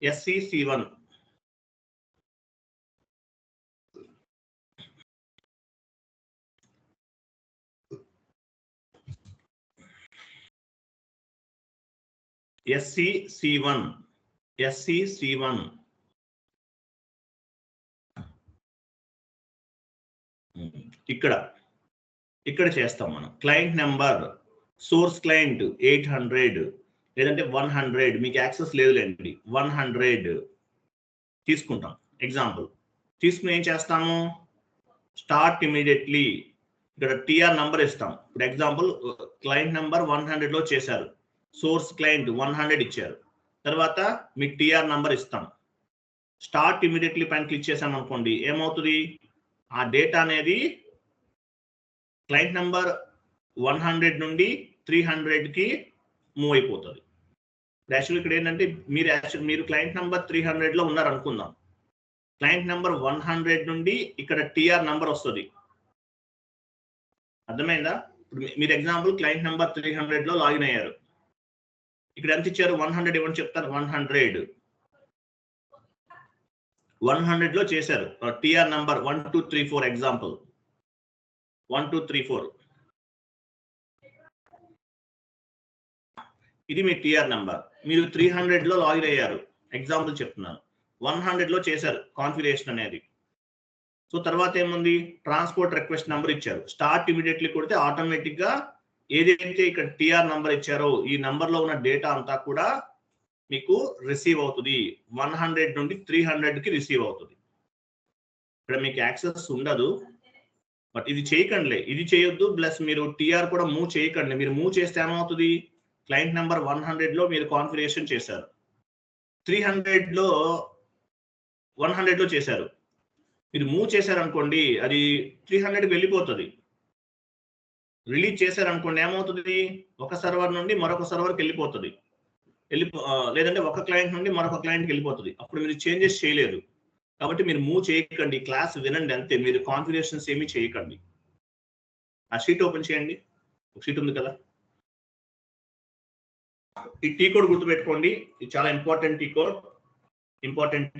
SCC1 SCC1 ఇక్కడ చేస్తాం మనం. క్లయింట్ నెంబర్ సోర్స్ క్లయింట్ 800 లేదంటే 100, మీకు యాక్సెస్ లేదులేండి, 100 తీసుకుంటాం. ఎగ్జాంపుల్ తీసుకుని ఏం చేస్తాము? స్టార్ట్ ఇమీడియట్లీ ఇక్కడ టీఆర్ నంబర్ ఇస్తాం. ఇప్పుడు ఎగ్జాంపుల్ క్లయింట్ నెంబర్ 100లో చేశారు, సోర్స్ క్లయింట్ 100 ఇచ్చారు, తర్వాత మీ టీఆర్ నంబర్ ఇస్తాం. స్టార్ట్ ఇమీడియట్లీ పైన క్లిక్ చేసాం అనుకోండి, ఏమవుతుంది? ఆ డేటా అనేది క్లయింట్ నెంబర్ 100 నుండి 300కి మూవ్ అయిపోతుంది. యాక్చువల్లీ ఇక్కడ ఏంటంటే మీరు క్లయింట్ నెంబర్ 300లో ఉన్నారు అనుకుందాం. క్లయింట్ నెంబర్ 100 నుండి ఇక్కడ టీఆర్ నంబర్ వస్తుంది. అర్థమైందా? ఇప్పుడు మీరు ఎగ్జాంపుల్ క్లయింట్ నెంబర్ 300లో లాగిన్ అయ్యారు. ఇక్కడ ఎంత ఇచ్చారు? 100 ఇవ్వని చెప్తారు. 100లో చేశారు. టీఆర్ నంబర్ 1 2 3 4 ఎగ్జాంపుల్ 1 2 3 4 ఇది మీ టీఆర్ నంబర్. మీరు 300లో లాగిన్ అయ్యారు, ఎగ్జాంపుల్ చెప్తున్నాను. 100లో చేశారు కాన్ఫిగరేషన్ అనేది. సో తర్వాత ఏముంది? ట్రాన్స్పోర్ట్ రిక్వెస్ట్ నెంబర్ ఇచ్చారు. స్టార్ట్ ఇమీడియట్లీ కొడితే ఆటోమేటిక్ గా ఏదైతే ఇక్కడ టీఆర్ నంబర్ ఇచ్చారో ఈ నంబర్ లో ఉన్న డేటా అంతా కూడా మీకు రిసీవ్ అవుతుంది. 100 నుండి 300కి రిసీవ్ అవుతుంది. ఇక్కడ మీకు యాక్సెస్ ఉండదు, బట్ ఇది చేయకండి, ఇది చేయొద్దు. ప్లస్ మీరు టీఆర్ కూడా మూవ్ చేయకండి. మీరు మూవ్ చేస్తే ఏమవుతుంది? క్లయింట్ నెంబర్ 100లో మీరు కాన్ఫిగరేషన్ చేశారు, 300లో 100లో చేశారు. మీరు మూవ్ చేశారనుకోండి, అది 300కి వెళ్ళిపోతుంది. రిలీజ్ చేశారనుకోండి, ఏమవుతుంది? ఒక సర్వర్ నుండి మరొక సర్వర్కి వెళ్ళిపోతుంది. లేదంటే ఒక క్లయింట్ నుండి మరొక క్లయింట్కి వెళ్ళిపోతుంది. అప్పుడు మీరు చేంజెస్ చేయలేరు. కాబట్టి మీరు మూవ్ చేయకండి, క్లాస్ వినండి అంతే. మీరు కాన్ఫిగరేషన్స్ ఏమీ చేయకండి. ఆ షీట్ ఓపెన్ చేయండి. ఒక షీట్ ఉంది కదా, ఈ టీ కోడ్ గుర్తుపెట్టుకోండి. ఇది చాలా ఇంపార్టెంట్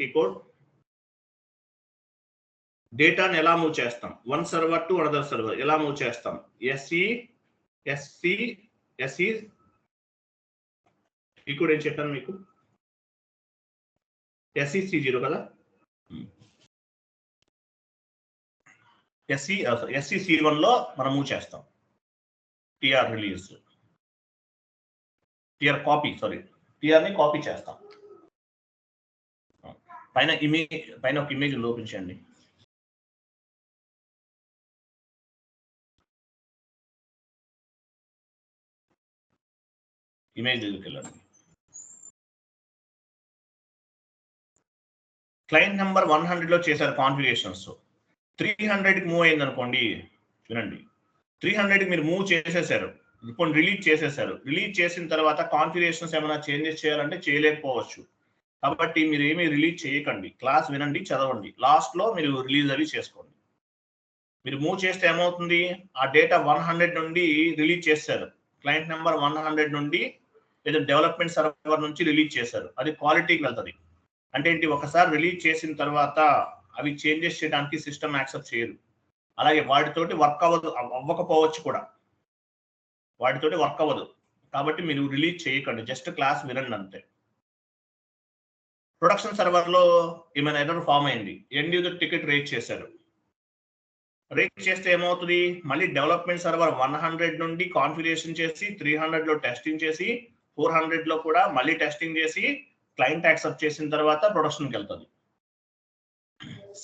టీ కోడ్. డేటాను ఎలా మూవ్ చేస్తాం? One server to another server ఎలా మూవ్ చేస్తాం? SE ఈ కోడ్ ఏం చెప్పాను మీకు? SEC0 కదా. SEC1లో మనం మూవ్ చేస్తాం. టీఆర్ రిలీజ్, టీఆర్ కాపీ, టీఆర్ని కాపీ చేస్తాం. పైన ఒక ఇమేజ్ ఓపెన్ చేయండి. ఇమేజ్ దగ్గరికి వెళ్ళండి. క్లయింట్ నెంబర్ 100లో చేశారు కాన్ఫిగరేషన్స్. 300కి మూవ్ అయింది అనుకోండి. వినండి, 300కి మీరు మూవ్ చేసేసారు, ఇప్పుడు రిలీజ్ చేసేసారు. రిలీజ్ చేసిన తర్వాత కాన్ఫిగరేషన్స్ ఏమైనా చేంజెస్ చేయాలంటే చేయలేకపోవచ్చు. కాబట్టి మీరు ఏమీ రిలీజ్ చేయకండి, క్లాస్ వినండి, చదవండి. లాస్ట్ లో మీరు రిలీజ్ అవి చేసుకోండి. మీరు మూవ్ చేస్తే ఏమవుతుంది? ఆ డేటా 100 నుండి రిలీజ్ చేశారు. క్లయింట్ నెంబర్ 100 నుండి లేదా డెవలప్మెంట్ సర్వర్ నుంచి రిలీజ్ చేశారు. అది క్వాలిటీకి వెళ్తుంది. అంటే ఏంటి? ఒకసారి రిలీజ్ చేసిన తర్వాత అవి చేంజెస్ చేయడానికి సిస్టమ్ యాక్సెప్ట్ చేయదు. అలాగే వాటితోటి వర్క్ అవ్వకపోవచ్చు కూడా, వాటితోటి వర్క్ అవ్వదు. కాబట్టి మీరు రిలీజ్ చేయకండి, జస్ట్ క్లాస్ వినండి అంతే. ప్రొడక్షన్ సర్వర్లో ఏమైనా ఎర్రర్ ఫామ్ అయింది, ఎండ్ యూజర్ టికెట్ రేట్ చేశారు. రేట్ చేస్తే ఏమవుతుంది? మళ్ళీ డెవలప్మెంట్ సర్వర్ 100 నుండి కాన్ఫిగరేషన్ చేసి 300లో టెస్టింగ్ చేసి 400 లో కూడా మళ్ళీ టెస్టింగ్ చేసి క్లయింట్ యాక్సెప్ట్ చేసిన తర్వాత ప్రొడక్షన్కి వెళ్తుంది.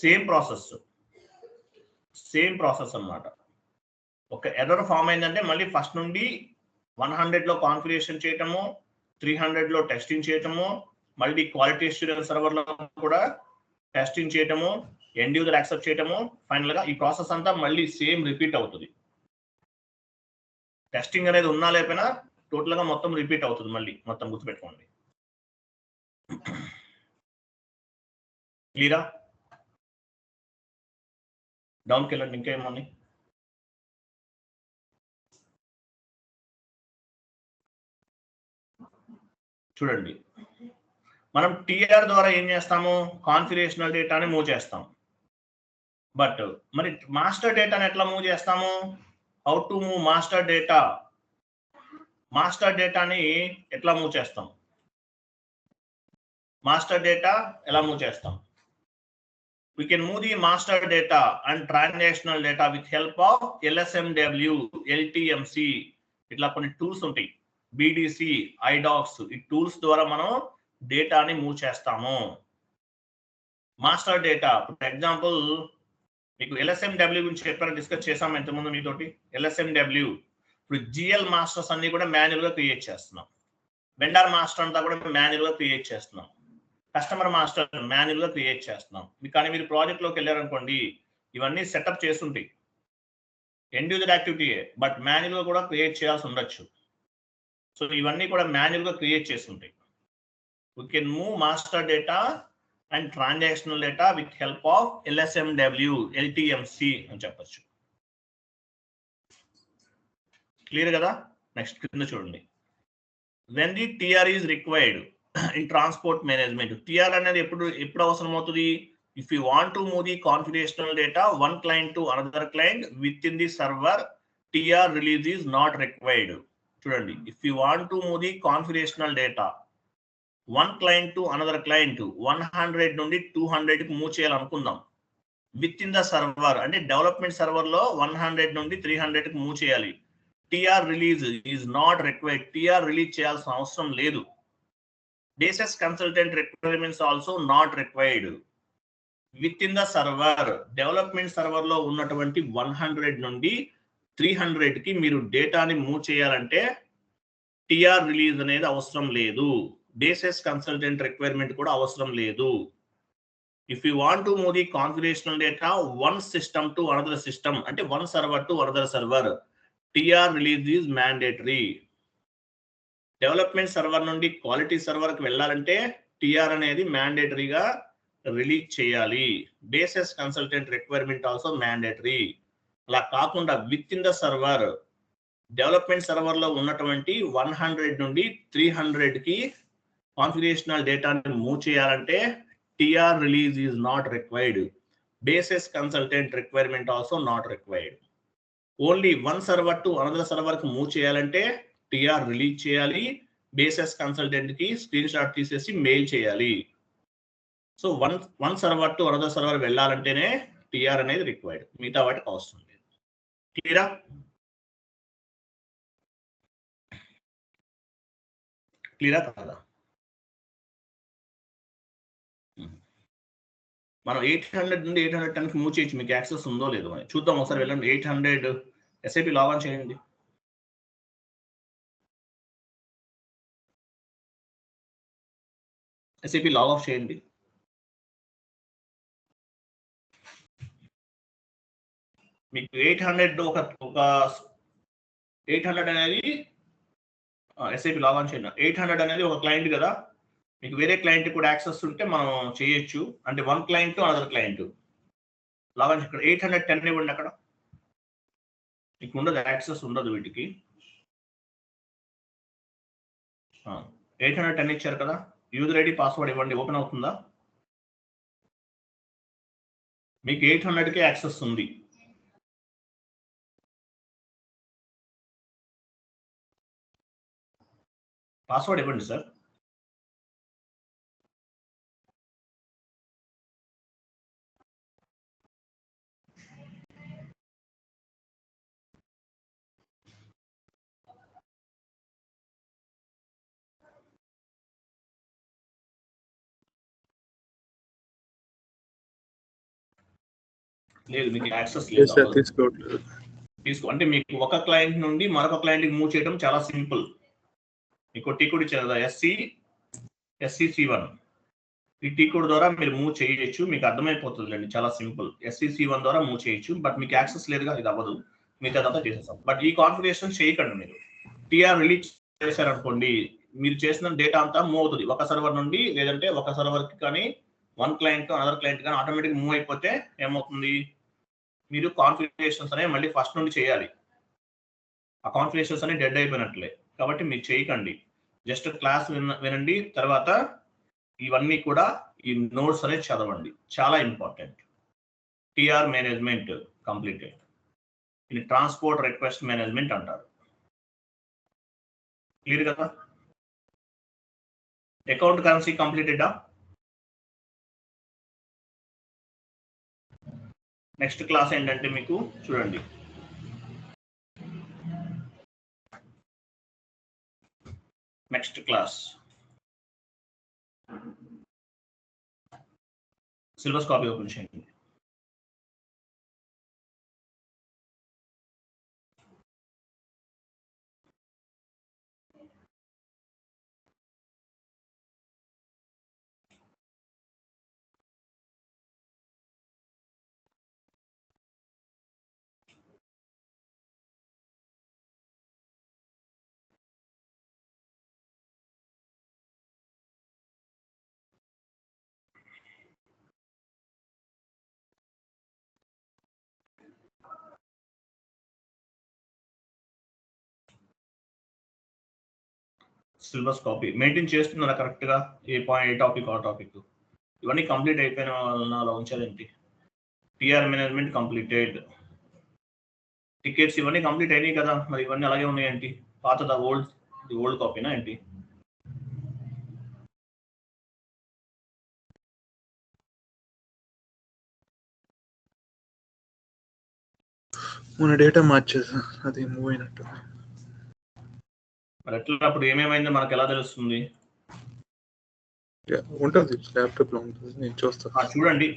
సేమ్ ప్రాసెస్ అన్నమాట. ఒక ఎర్రర్ ఫామ్ అయిందంటే మళ్ళీ ఫస్ట్ నుండి 100 లో కాన్ఫిగరేషన్ చేయటము, 300 లో టెస్టింగ్ చేయటము, మళ్ళీ క్వాలిటీ అష్యూరెన్స్ సర్వర్ లో కూడా టెస్టింగ్ చేయటము, ఎండ్ యూజర్ యాక్సెప్ట్ చేయటము, ఫైనల్ గా ఈ ప్రాసెస్ అంతా మళ్ళీ సేమ్ రిపీట్ అవుతుంది. టెస్టింగ్ అనేది ఉన్నా లేకపోయినా టోటల్ గా మొత్తం రిపీట్ అవుతుంది. మళ్ళీ మొత్తం గుర్తుపెట్టుకోండి. క్లియరా? డౌన్కి వెళ్ళండి. ఇంకేమని చూడండి. మనం టిఆర్ ద్వారా ఏం చేస్తాము? కాన్ఫిగరేషనల్ డేటాని మూవ్ చేస్తాం. బట్ మరి మాస్టర్ డేటాని ఎట్లా మూవ్ చేస్తాము? How to move master data? Master డేటాని ఎట్లా మూవ్ చేస్తాం? మాస్టర్ డేటా ఎలా మూవ్ చేస్తాం? We can move the master data and transactional data with help of LSMW, LTMC. ఇట్లా కొన్ని టూల్స్ ఉంటాయి. BDC, IDOCS ఈ టూల్స్ ద్వారా మనం డేటాని మూవ్ చేస్తాము. మాస్టర్ డేటా ఫర్ ఎగ్జాంపుల్ మీకు LSMW గురించి ఎప్పుడైనా డిస్కస్ చేసాము ఇంతకుముందు మీతోటి. LSMW ఇప్పుడు GL మాస్టర్స్ అన్ని కూడా మాన్యువల్ గా క్రియేట్ చేస్తున్నాం. వెండర్ మాస్టర్ అంతా కూడా మాన్యువల్ గా క్రియేట్ చేస్తున్నాం. కస్టమర్ మాస్టర్ మాన్యువల్ గా క్రియేట్ చేస్తున్నాం. కానీ మీరు ప్రాజెక్ట్ లోకి వెళ్ళారనుకోండి, ఇవన్నీ సెటప్ చేస్తుంటాయి. ఎండ్ యూజర్ యాక్టివిటీయే, బట్ మాన్యువల్ గా కూడా క్రియేట్ చేయాల్సి ఉండొచ్చు. సో ఇవన్నీ కూడా మాన్యువల్ గా క్రియేట్ చేస్తుంటాయి. We can move master data and transactional data with help of LSMW, LTMC అని చెప్పచ్చు. క్లియర్ కదా? నెక్స్ట్ కింద చూడండి. When the TR is required in transport management, TR అనేది ఎప్పుడు అవసరం అవుతుంది? If you want to move the configurational data one client to another client within the server, TR release is not required. చూడండి, if you want to move the configurational data one client to another client 100 నుండి 200 కి move చేయాలనుకుందాం. Within the server అంటే development server లో 100 నుండి 300 కి move చేయాలి. TR release is not required. TR release చేయాల్సిన అవసరం లేదు. Basis consultant requirements also not required. Within the server, development server లో ఉన్నటువంటి 100 నుండి 300 కి మీరు డేటాని మూవ్ చేయాలంటే TR రిలీజ్ అనేది అవసరం లేదు. బేసిస్ కన్సల్టెంట్ రిక్వైర్మెంట్ కూడా అవసరం లేదు. If you want to move the configurational data one system to another system అంటే one server to another server, TR release is mandatory. Development server నుండి క్వాలిటీ సర్వర్ కి వెళ్ళాలంటే TR అనేది మ్యాండేటరీగా రిలీజ్ చేయాలి. Basis consultant requirement also mandatory. అలా కాకుండా with in the server development server లో ఉన్నటువంటి 100 నుండి 300 కి కాన్ఫిగరేషనల్ డేటాని మూవ్ చేయాలంటే TR release is not required. Basis consultant requirement also not required. Only one server to another server కి మూవ్ చేయాలంటే TR రిలీజ్ చేయాలి. బేసిస్ కన్సల్టెంట్ కి స్క్రీన్ షాట్ తీసేసి మెయిల్ చేయాలి. So one server to another server వెళ్ళాలంటేనే TR అనేది required. మిగతా వాటికి అవసరం లేదు. క్లియరా? క్లియరా కాదా? మనం 800 నుండి 810 కి మూవ్ చేయొచ్చు. మీకు యాక్సెస్ ఉందో లేదో అని చూద్దాం. ఒకసారి వెళ్ళండి. 800 SAP లాగిన్ చేయండి. SAP లాగ్ ఆఫ్ చేయండి. మీకు 800 ఒక 800 అనేది SAP లాగ్ ఆన్ చేయండి. 800 అనేది ఒక క్లయింట్ కదా, మీకు వేరే క్లయింట్ కూడా యాక్సెస్ ఉంటే మనం చేయొచ్చు. అంటే one client to another client log on. ఇక్కడ 810 ఇవ్వండి. అక్కడ మీకు ఉండదు, యాక్సెస్ ఉండదు వీటికి. 810 ఇచ్చారు కదా, యూజర్ ఐడి పాస్వర్డ్ ఇవ్వండి. ఓపెన్ అవుతుందా? మీకు 800కి యాక్సెస్ ఉంది. పాస్వర్డ్ ఇవ్వండి సార్. లేదు, మీకు యాక్సెస్ లేదు. తీసుకోవట్లేదు. అంటే మీకు ఒక క్లయింట్ నుండి మరొక క్లయింట్కి మూవ్ చేయడం చాలా సింపుల్. మీకు టీ కోడ్ ఇచ్చారు కదా, SCC1. ఈ టీ కోడ్ ద్వారా మీరు మూవ్ చేయొచ్చు, మీకు అర్థమైపోతుంది అండి, చాలా సింపుల్. SCC1 ద్వారా మూవ్ చేయొచ్చు, బట్ మీకు యాక్సెస్ లేదుగా, ఇది అవ్వదు. మిగతా అంతా చేసేస్తాం. బట్ ఈ కాన్ఫిగరేషన్ చేయకండి. మీరు టీఆర్ రిలీజ్ చేశారనుకోండి, మీరు చేసిన డేటా అంతా మూవ్ అవుతుంది ఒక సర్వర్ నుండి, లేదంటే ఒక సర్వర్కి కానీ వన్ క్లయింట్ అనదర్ క్లయింట్ కానీ ఆటోమేటిక్ మూవ్ అయిపోతే ఏమవుతుంది, మీరు కాన్ఫిగరేషన్స్ అనేవి మళ్ళీ ఫస్ట్ నుండి చేయాలి. ఆ కాన్ఫిగరేషన్స్ అనేవి డెడ్ అయిపోయినట్లే. కాబట్టి మీరు చేయకండి, జస్ట్ క్లాస్ వినండి, తర్వాత ఇవన్నీ కూడా ఈ నోట్స్ అనేది చదవండి, చాలా ఇంపార్టెంట్. టిఆర్ మేనేజ్మెంట్ కంప్లీటెడ్, ఇది ట్రాన్స్పోర్ట్ రిక్వెస్ట్ మేనేజ్మెంట్ అంటారు. క్లియర్ కదా? అకౌంట్ కరెన్సీ కంప్లీటెడా? నెక్స్ట్ క్లాస్ ఏంటంటే మీకు చూడండి, next class syllabus copy open చేయండి. సిలబస్ కాపీ మెయింటైన్ చేస్తున్నారా కరెక్ట్గా? ఏ టాపిక్ ఆ టాపిక్ ఇవన్నీ కంప్లీట్ అయిపోయిన వాళ్ళని అలా ఉంచారేంటి? టిఆర్ మేనేజ్మెంట్ కంప్లీటెడ్, టికెట్స్ ఇవన్నీ కంప్లీట్ అయినాయి కదా, మరి ఇవన్నీ అలాగే ఉన్నాయేంటి? పాతదా ఓల్డ్ కాపీనా ఏంటి? మన డేటా మార్చేసా, అది మూవ్ అయినట్టు. మరి ఎట్లా అప్పుడు ఏమేమైందో మనకు ఎలా తెలుస్తుంది? ఉంటుంది, ల్యాప్టాప్ లో ఉంటుంది, నేను చూస్తాను.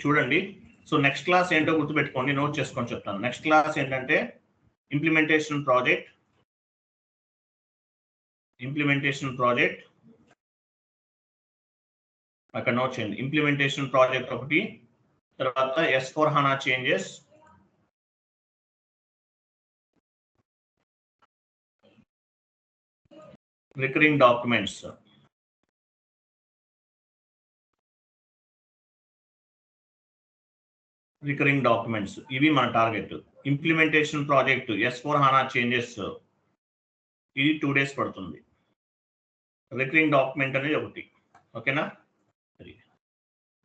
చూడండి. సో నెక్స్ట్ క్లాస్ ఏంటో గుర్తుపెట్టుకోండి, నోట్ చేసుకొని చెప్తాను. నెక్స్ట్ క్లాస్ ఏంటంటే ఇంప్లిమెంటేషన్ ప్రాజెక్ట్ అక్కడ నోట్ చేయండి. ఇంప్లిమెంటేషన్ ప్రాజెక్ట్ ఒకటి, తర్వాత S/4HANA చేంజెస్, రికరింగ్ డాక్యుమెంట్స్, ఇవి మన target. Implementation project S/4HANA changes, ఇది 2 days పడుతుంది. రికరింగ్ డాక్యుమెంట్ అనేది ఒకటి. ఓకేనా?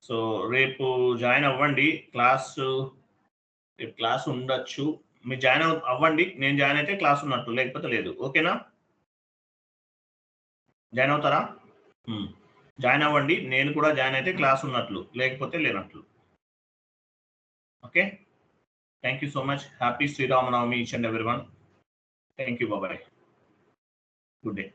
సో రేపు జాయిన్ అవ్వండి, రేపు క్లాస్ ఉండొచ్చు. మీరు జాయిన్ అవ్వండి, నేను జాయిన్ అయితే క్లాస్ ఉన్నట్టు, లేకపోతే లేదు. ఓకేనా? జాయిన్ అవుతారా? జాయిన్ అవ్వండి, నేను కూడా జాయిన్ అయితే క్లాస్ ఉన్నట్లు, లేకపోతే లేనట్లు. Okay, thank you so much. Happy Sri Rama Navami each and everyone. Thank you, bye, good day.